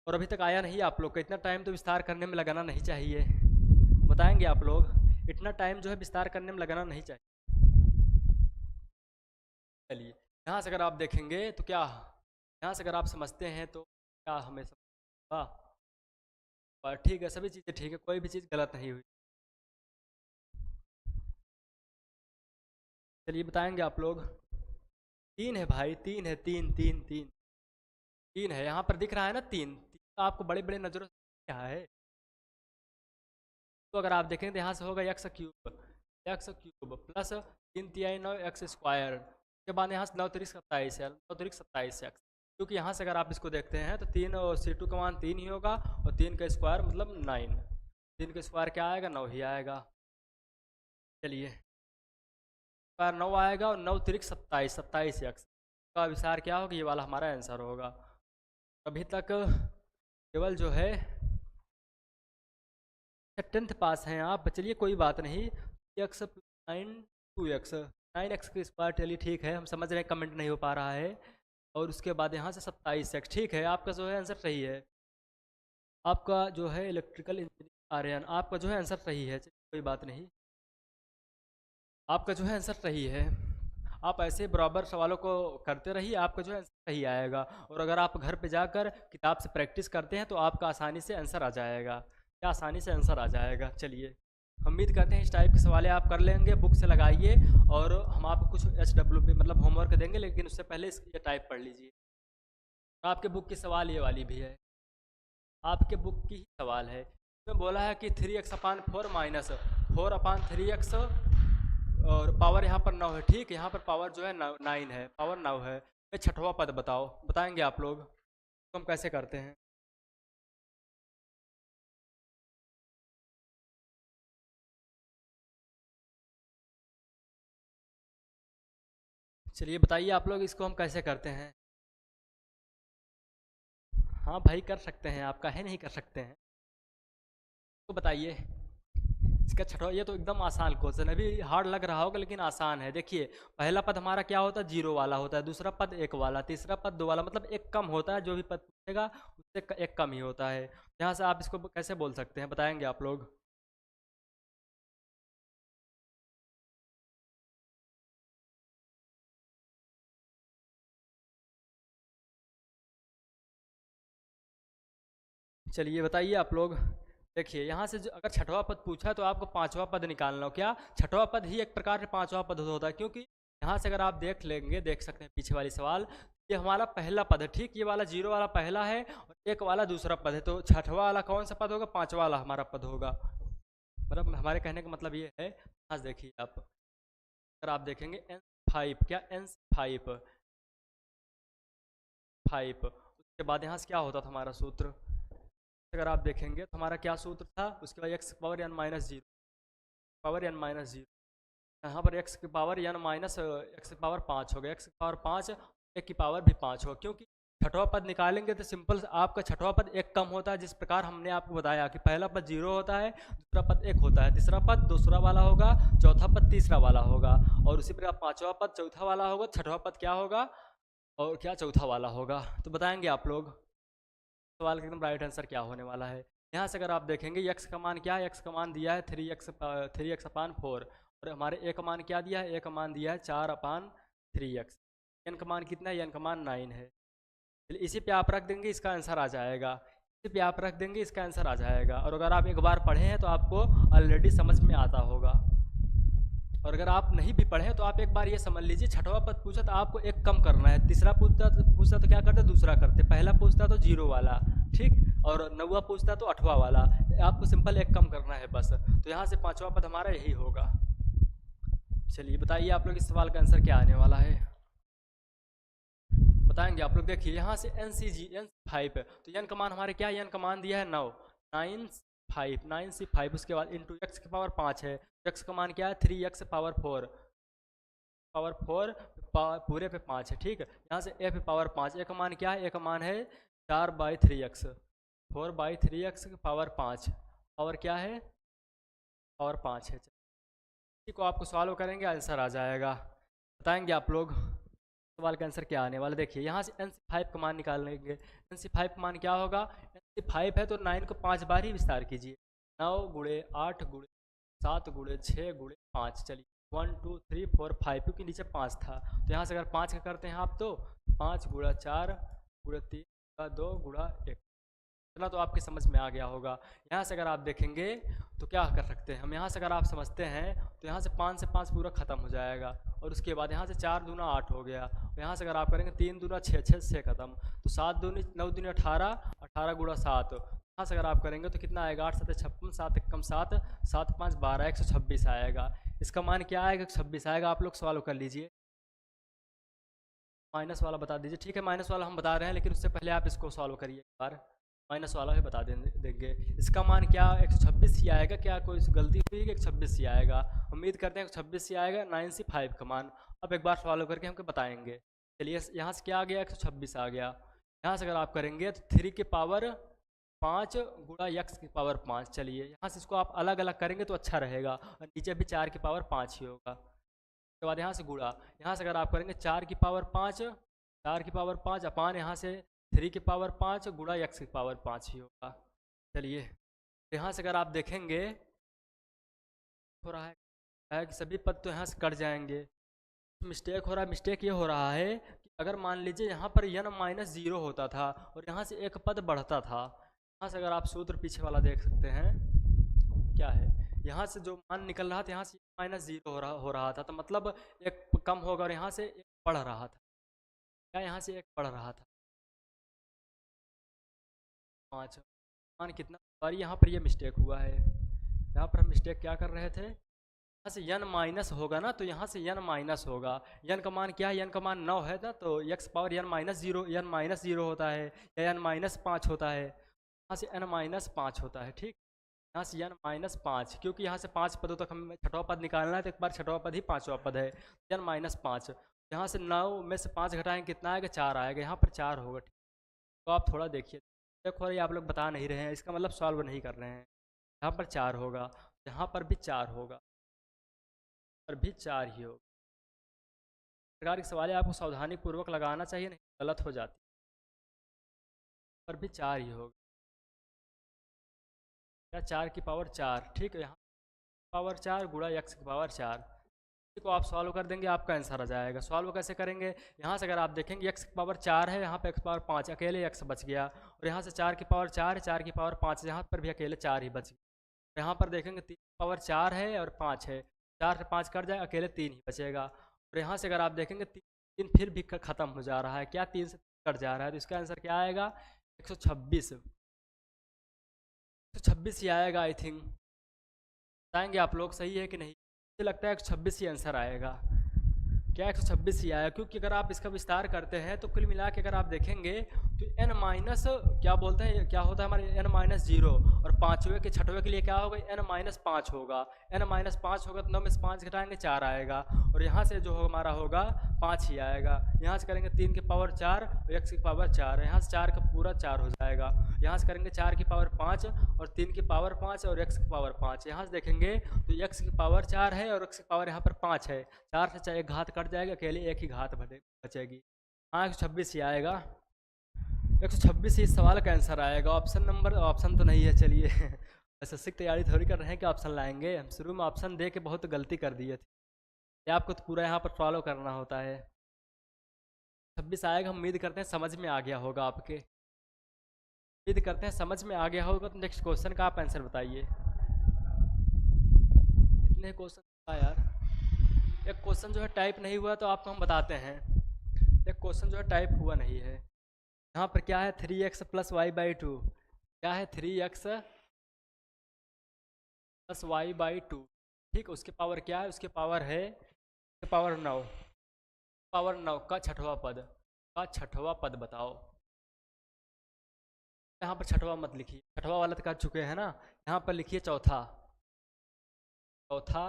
और अभी तक आया नहीं आप लोग का, इतना टाइम तो विस्तार करने में लगाना नहीं चाहिए, बताएंगे आप लोग, इतना टाइम जो है विस्तार करने में लगाना नहीं चाहिए। चलिए यहाँ से अगर आप देखेंगे तो क्या, यहाँ से अगर आप समझते हैं तो क्या हमें समझ, वाह ठीक है, सभी चीज़ें ठीक है, कोई भी चीज़ गलत नहीं हुई। चलिए बताएंगे आप लोग, 3 है भाई, 3 है, 3 3 3 3 है, यहाँ पर दिख रहा है ना 3 आपको बड़े बड़े नज़रों से क्या है, तो अगर आप देखें तो यहाँ से होगा x क्यूब प्लस 3 तिहाई 9 x स्क्वायर, उसके बाद यहाँ से 9 3 27 है, 9 3 27 x, क्योंकि यहाँ से अगर आप इसको देखते हैं तो 3 और c2 का मान 3 ही होगा, और 3 का स्क्वायर मतलब 9, 3 का स्क्वायर क्या आएगा, 9 ही आएगा। चलिए स्क्वायर 9 आएगा, और 9 3 27 x का विस्तार क्या होगा, ये वाला हमारा आंसर होगा। अभी तक केवल जो है 10th पास हैं आप, चलिए कोई बात नहीं, x 9 2x 9x का स्क्वायर, चलिए ठीक है, हम समझ रहे हैं कमेंट नहीं हो पा रहा है, और उसके बाद यहाँ से 27x, ठीक है, आपका जो है आंसर सही है, आपका जो है इलेक्ट्रिकल इंजीनियर आर्यन, आपका जो है आंसर सही है, कोई बात नहीं, आपका जो है आंसर सही है, आप ऐसे बराबर सवालों को करते रहिए, आपका जो है आंसर सही आएगा, और अगर आप घर पे जाकर किताब से प्रैक्टिस करते हैं तो आपका आसानी से आंसर आ जाएगा, क्या आसानी से आंसर आ जाएगा। चलिए उम्मीद करते हैं इस टाइप के सवाल आप कर लेंगे, बुक से लगाइए, और हम आपको कुछ HWB मतलब होमवर्क देंगे, लेकिन उससे पहले ये टाइप पढ़ लीजिए। आपके बुक की सवाल ये वाली भी है, आपके बुक की ही सवाल है, इसमें बोला है कि 3x अपान 4 माइनस 4 अपान 3x, और पावर यहाँ पर 9 है, ठीक है, यहाँ पर पावर जो है 9 है, पावर 9 है, ये छठवां पद बताओ, बताएंगे आप लोग तो हम कैसे करते हैं। चलिए बताइए आप लोग, इसको हम कैसे करते हैं। हाँ भाई कर सकते हैं, आप काहे नहीं कर सकते हैं, तो बताइए इसका छठवां, ये तो एकदम आसान क्वेश्चन है, अभी हार्ड लग रहा होगा लेकिन आसान है। देखिए पहला पद हमारा क्या होता है, 0 वाला होता है, दूसरा पद 1 वाला, तीसरा पद 2 वाला, मतलब एक कम होता है, जो भी पद पूछेगा उससे एक कम ही होता है। यहाँ से आप इसको कैसे बोल सकते हैं, बताएंगे आप लोग। चलिए बताइए आप लोग। देखिए यहाँ से जो अगर छठवां पद पूछा तो आपको पांचवा पद निकालना हो, क्या छठवां पद ही एक प्रकार से पांचवा पद होता है, क्योंकि यहाँ से अगर आप देख लेंगे, देख सकते हैं पीछे वाली सवाल, ये हमारा पहला पद है, ठीक, ये वाला 0 वाला पहला है और 1 वाला दूसरा पद है, तो छठवां वाला कौन सा पद होगा, पांचवा वाला हमारा पद होगा। मतलब हमारे कहने का मतलब ये है, यहाँ से देखिए आप, अगर आप देखेंगे N5, क्या N5 5, उसके बाद यहाँ से क्या होता था हमारा सूत्र, अगर आप देखेंगे तो हमारा क्या सूत्र था, उसके बाद x power n minus 0, power n minus 0, यहाँ पर x की पावर n माइनस x की पावर 5 हो गया, x की पावर 5, एक की पावर भी 5 हो, क्योंकि छठवां पद निकालेंगे तो सिंपल आपका छठवां पद एक कम होता है, जिस प्रकार हमने आपको बताया कि पहला पद 0 होता है, दूसरा पद 1 होता है, तीसरा पद दूसरा वाला होगा, चौथा पद तीसरा वाला होगा, और उसी प्रकार पाँचवा पद चौथा वाला होगा, छठवां पद क्या होगा और क्या चौथा वाला होगा। तो बताएंगे आप लोग सवाल का एकदम राइट आंसर क्या होने वाला है। यहाँ से अगर आप देखेंगे x का मान क्या है, x का मान दिया है 3x अपान 4, और हमारे a का मान क्या दिया है, a का मान दिया है 4 अपान 3x, n का मान कितना है, n का मान 9 है। चलिए इसी पे आप रख देंगे, इसका आंसर आ जाएगा, इसी पे आप रख देंगे, इसका आंसर आ जाएगा। और अगर आप एक बार पढ़े हैं तो आपको ऑलरेडी समझ में आता होगा, और अगर आप नहीं भी पढ़े तो आप एक बार ये समझ लीजिए, छठवां पद पूछा तो आपको एक कम करना है, तीसरा पूछता तो क्या करते, दूसरा करते, पहला पूछता तो 0 वाला, ठीक, और नौवा पूछता तो 8वां वाला, आपको सिंपल एक कम करना है बस। तो यहाँ से पांचवा पद हमारा यही होगा। चलिए बताइए आप लोग इस सवाल का आंसर क्या आने वाला है। बताएंगे आप लोग। देखिए यहाँ से एन सी जी एन 5 है, तो एन का मान हमारे क्या है, एन का मान दिया है 9, 9 उसके बाद इंटू एक्स की पावर 5 है, एक्स का मान क्या है 3x पावर 4, पूरे पे 5 है, ठीक है। यहाँ से ए पे पावर 5, ए का मान क्या है, ए का मान है 4/3x, 4/3x की पावर 5, पावर क्या है, पावर 5 है। इसी को आपको सॉल्व करेंगे, आंसर आ जाएगा। बताएंगे आप लोग सवाल का आंसर क्या आने वाला। देखिए यहाँ से एन सी 5 का मान निकाल लेंगे। एन सी 5 का मान क्या होगा, एन सी 5 है तो 9 को 5 बार ही विस्तार कीजिए, 9 गुणे 8 गुणे 7 गुणे 6 गुणे 5, चलिए 1 2 3 4 5, क्योंकि नीचे 5 था, तो यहाँ से अगर 5 का करते हैं आप तो 5 गुणा 4 गुणा 3 गुणा 2 गुणा 1, इतना तो आपके समझ में आ गया होगा। यहाँ से अगर आप देखेंगे तो क्या कर सकते हैं हम, यहाँ से अगर आप समझते हैं तो यहाँ से 5 से 5 पूरा ख़त्म हो जाएगा, और उसके बाद यहाँ से 4 दूना 8 हो गया, और यहाँ से अगर आप करेंगे 3 दूना 6, 6 से ख़त्म, तो 7 दूनी 9 दूनी 18, 18 गुणा 7, यहाँ से अगर आप करेंगे तो कितना आएगा, 8 7 56, 7 1 कम 7, 7 5 12, 126 आएगा। इसका मान क्या आएगा, 126 आएगा। आप लोग सॉल्व कर लीजिए, माइनस वाला बता दीजिए, ठीक है। माइनस वाला हम बता रहे हैं, लेकिन उससे पहले आप इसको सॉल्व करिए एक बार, माइनस वाला भी बता देंगे। इसका मान क्या 126 ही आएगा, क्या कोई गलती हुई कि 126 ही आएगा, उम्मीद करते हैं 126 ही आएगा। 9 से 5 का मान अब एक बार सॉल्व करके हमको बताएंगे। चलिए यहाँ से क्या आ गया, 126 आ गया। यहाँ से अगर आप करेंगे तो 3 की पावर 5 गुणा x की पावर 5, चलिए यहाँ से इसको आप अलग अलग करेंगे तो अच्छा रहेगा, और नीचे भी 4 की पावर 5 ही होगा। उसके बाद यहाँ से गुणा, यहाँ से अगर आप करेंगे 4 की पावर 5, 4 की पावर 5 अपान यहाँ से 3 की पावर 5 गुणा x की पावर 5 ही होगा। चलिए यहाँ से अगर आप देखेंगे हो रहा है कि सभी पद तो यहाँ से कट जाएंगे, मिस्टेक हो रहा है। मिस्टेक ये हो रहा है कि अगर मान लीजिए यहाँ पर n-0 होता था और यहाँ से एक पद बढ़ता था, यहाँ से अगर आप सूत्र पीछे वाला देख सकते हैं क्या है, यहाँ से जो मान निकल रहा था यहाँ से -0 हो रहा था, तो मतलब एक कम होगा और यहाँ से एक बढ़ रहा था, क्या यहाँ से एक बढ़ रहा था 5, मान कितना, और यहाँ पर ये मिस्टेक हुआ है। यहाँ पर हम मिस्टेक क्या कर रहे थे, यहाँ से n माइनस होगा ना, तो यहाँ से n माइनस होगा। n का मान क्या है, n का मान 9 है ना, तो x पावर n-0 होता है, या n-5 होता है, यहाँ से n-5 होता है, ठीक। यहाँ से n-5, क्योंकि यहाँ से 5 पदों तक हमें छठवां पद निकालना है, तो एक बार छठवां पद ही 5वां पद है, n-5। यहाँ से 9 में से 5 घटाएंगे कितना आएगा, 4 आएगा, यहाँ पर 4 होगा, ठीक। तो आप थोड़ा देखिए, देखो ये आप लोग बता नहीं रहे हैं, इसका मतलब सॉल्व नहीं कर रहे हैं। यहाँ पर 4 होगा, यहाँ पर भी 4 होगा, पर भी 4 ही होगा। प्रकार के सवाल आपको सावधानी पूर्वक लगाना चाहिए, नहीं गलत हो जाती, पर भी 4 ही होगा, या 4 की पावर 4, ठीक है। यहाँ पावर 4 गुणा x की पावर 4, को आप सॉल्व कर देंगे, आपका आंसर आ जाएगा। सॉल्व कैसे करेंगे, यहाँ से अगर आप देखेंगे x की पावर 4 है, यहाँ पे x पावर 5, अकेले x बच गया, और यहाँ से 4 की पावर 4 है, 4 की पावर 5, यहाँ पर भी अकेले 4 ही बच गया। यहाँ पर देखेंगे 3 की पावर 4 है और 5 है, 4 से 5 कट जाए, अकेले 3 ही बचेगा। और यहाँ से अगर आप देखेंगे 3 फिर भी ख़त्म हो जा रहा है, क्या 3 से कट जा रहा है, तो इसका आंसर क्या आएगा 126, 126 ही आएगा आई थिंक। बताएंगे आप लोग सही है कि नहीं, मुझे लगता है 126 ही आंसर आएगा, क्या 126 ही आया, क्योंकि अगर आप इसका विस्तार करते हैं तो कुल मिला के अगर आप देखेंगे तो n माइनस क्या बोलते हैं, क्या होता है हमारे n-0, और पाँचवें के छठवें के लिए क्या होगा n-5 होगा, n-5 होगा तो 9 में से 5 घटाएंगे 4 आएगा, और यहाँ से जो हमारा होगा 5 ही आएगा। यहाँ से करेंगे 3 की पावर 4 और x की पावर 4, यहाँ से 4 का पूरा 4 हो जाएगा। यहाँ से करेंगे 4 की पावर 5 और 3 की पावर 5 और x की पावर 5, यहाँ से देखेंगे तो x की पावर 4 है और x की पावर यहाँ पर 5 है, 4 से 4 एक घात कट जाएगा, अकेले एक ही घात बचेगी। हाँ 126 ही आएगा, 126 ही इस सवाल का आंसर आएगा। ऑप्शन तो नहीं है, चलिए एसएससी की तैयारी थोड़ी कर रहे हैं कि ऑप्शन लाएंगे, हम शुरू में ऑप्शन दे के बहुत गलती कर दिए थे, आपको तो पूरा यहाँ पर फॉलो करना होता है। 26 आएगा, हम उम्मीद करते हैं समझ में आ गया होगा आपके, उम्मीद करते हैं समझ में आ गया होगा। तो नेक्स्ट क्वेश्चन का आप आंसर बताइए। इतने क्वेश्चन था यार, एक क्वेश्चन जो है टाइप नहीं हुआ तो आपको हम बताते हैं, एक क्वेश्चन जो है टाइप हुआ नहीं है। यहाँ पर क्या है 3x + y/2, क्या है 3x + y/2, ठीक। उसके पावर क्या है, उसके पावर है पावर 9 का छठवां पद, का छठवां पद बताओ। यहाँ पर छठवां मत लिखिए, छठवां वाला तो कर चुके हैं ना, यहाँ पर लिखिए चौथा। चौथा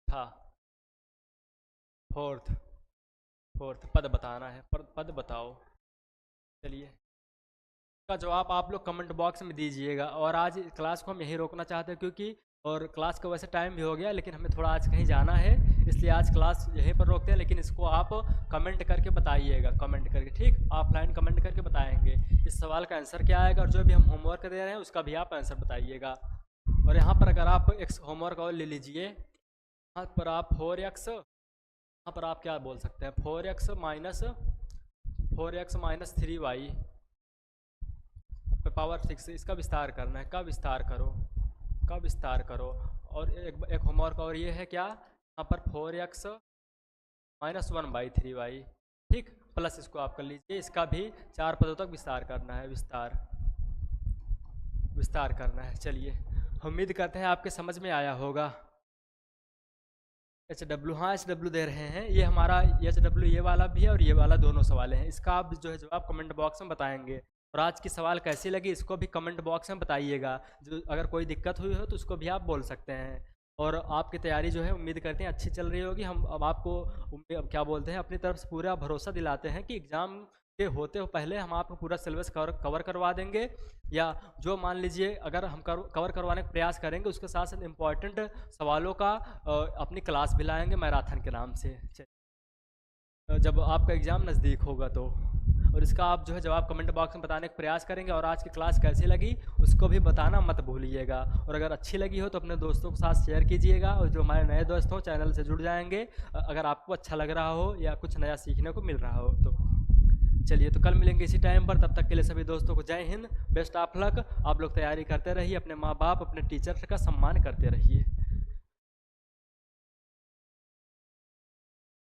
था फोर्थ, फोर्थ पद बताना है, पद बताओ। चलिए, का जवाब आप लोग कमेंट बॉक्स में दीजिएगा। और आज क्लास को हम यहीं रोकना चाहते हैं, क्योंकि और क्लास का वैसे टाइम भी हो गया, लेकिन हमें थोड़ा आज कहीं जाना है, इसलिए आज क्लास यहीं पर रोकते हैं। लेकिन इसको आप कमेंट करके बताइएगा, कमेंट करके, ठीक, ऑफलाइन कमेंट करके बताएंगे इस सवाल का आंसर क्या आएगा, और जो भी हम होमवर्क दे रहे हैं उसका भी आप आंसर बताइएगा। और यहाँ पर अगर आप एक होमवर्क और ले लीजिए, यहाँ पर आप 4x, यहाँ पर आप क्या बोल सकते हैं, 4x माइनस 3y पावर 6, इसका विस्तार करना है, का विस्तार करो, का विस्तार करो। और एक होमवर्क और ये है क्या, यहाँ पर 4x माइनस 1/3y, ठीक, प्लस इसको आप कर लीजिए, इसका भी 4 पदों तक विस्तार करना है, विस्तार करना है। चलिए, उम्मीद करते हैं आपके समझ में आया होगा। HW, हाँ HW दे रहे हैं, ये हमारा HW ये वाला भी है और ये वाला, दोनों सवाल हैं। इसका आप जो है जवाब कमेंट बॉक्स में बताएंगे। और आज की सवाल कैसी लगी इसको भी कमेंट बॉक्स में बताइएगा। जो अगर कोई दिक्कत हुई हो तो उसको भी आप बोल सकते हैं। और आपकी तैयारी जो है उम्मीद करते हैं अच्छी चल रही होगी। हम अब आपको अब क्या बोलते हैं, अपनी तरफ से पूरा भरोसा दिलाते हैं कि एग्ज़ाम के होते हो पहले हम आपको पूरा सिलेबस कवर करवा देंगे, या जो मान लीजिए अगर हम कवर करवाने का प्रयास करेंगे, उसके साथ साथ इम्पॉर्टेंट सवालों का अपनी क्लास भी लाएंगे मैराथन के नाम से, जब आपका एग्ज़ाम नज़दीक होगा तो। और इसका आप जो है जवाब कमेंट बॉक्स में बताने का प्रयास करेंगे। और आज की क्लास कैसी लगी उसको भी बताना मत भूलिएगा। और अगर अच्छी लगी हो तो अपने दोस्तों के साथ शेयर कीजिएगा। और जो हमारे नए दोस्त हो चैनल से जुड़ जाएंगे, अगर आपको अच्छा लग रहा हो या कुछ नया सीखने को मिल रहा हो तो। चलिए, तो कल मिलेंगे इसी टाइम पर, तब तक के लिए सभी दोस्तों को जय हिंद, बेस्ट ऑफ लक। आप लोग तैयारी करते रहिए, अपने माँ बाप अपने टीचर का सम्मान करते रहिए।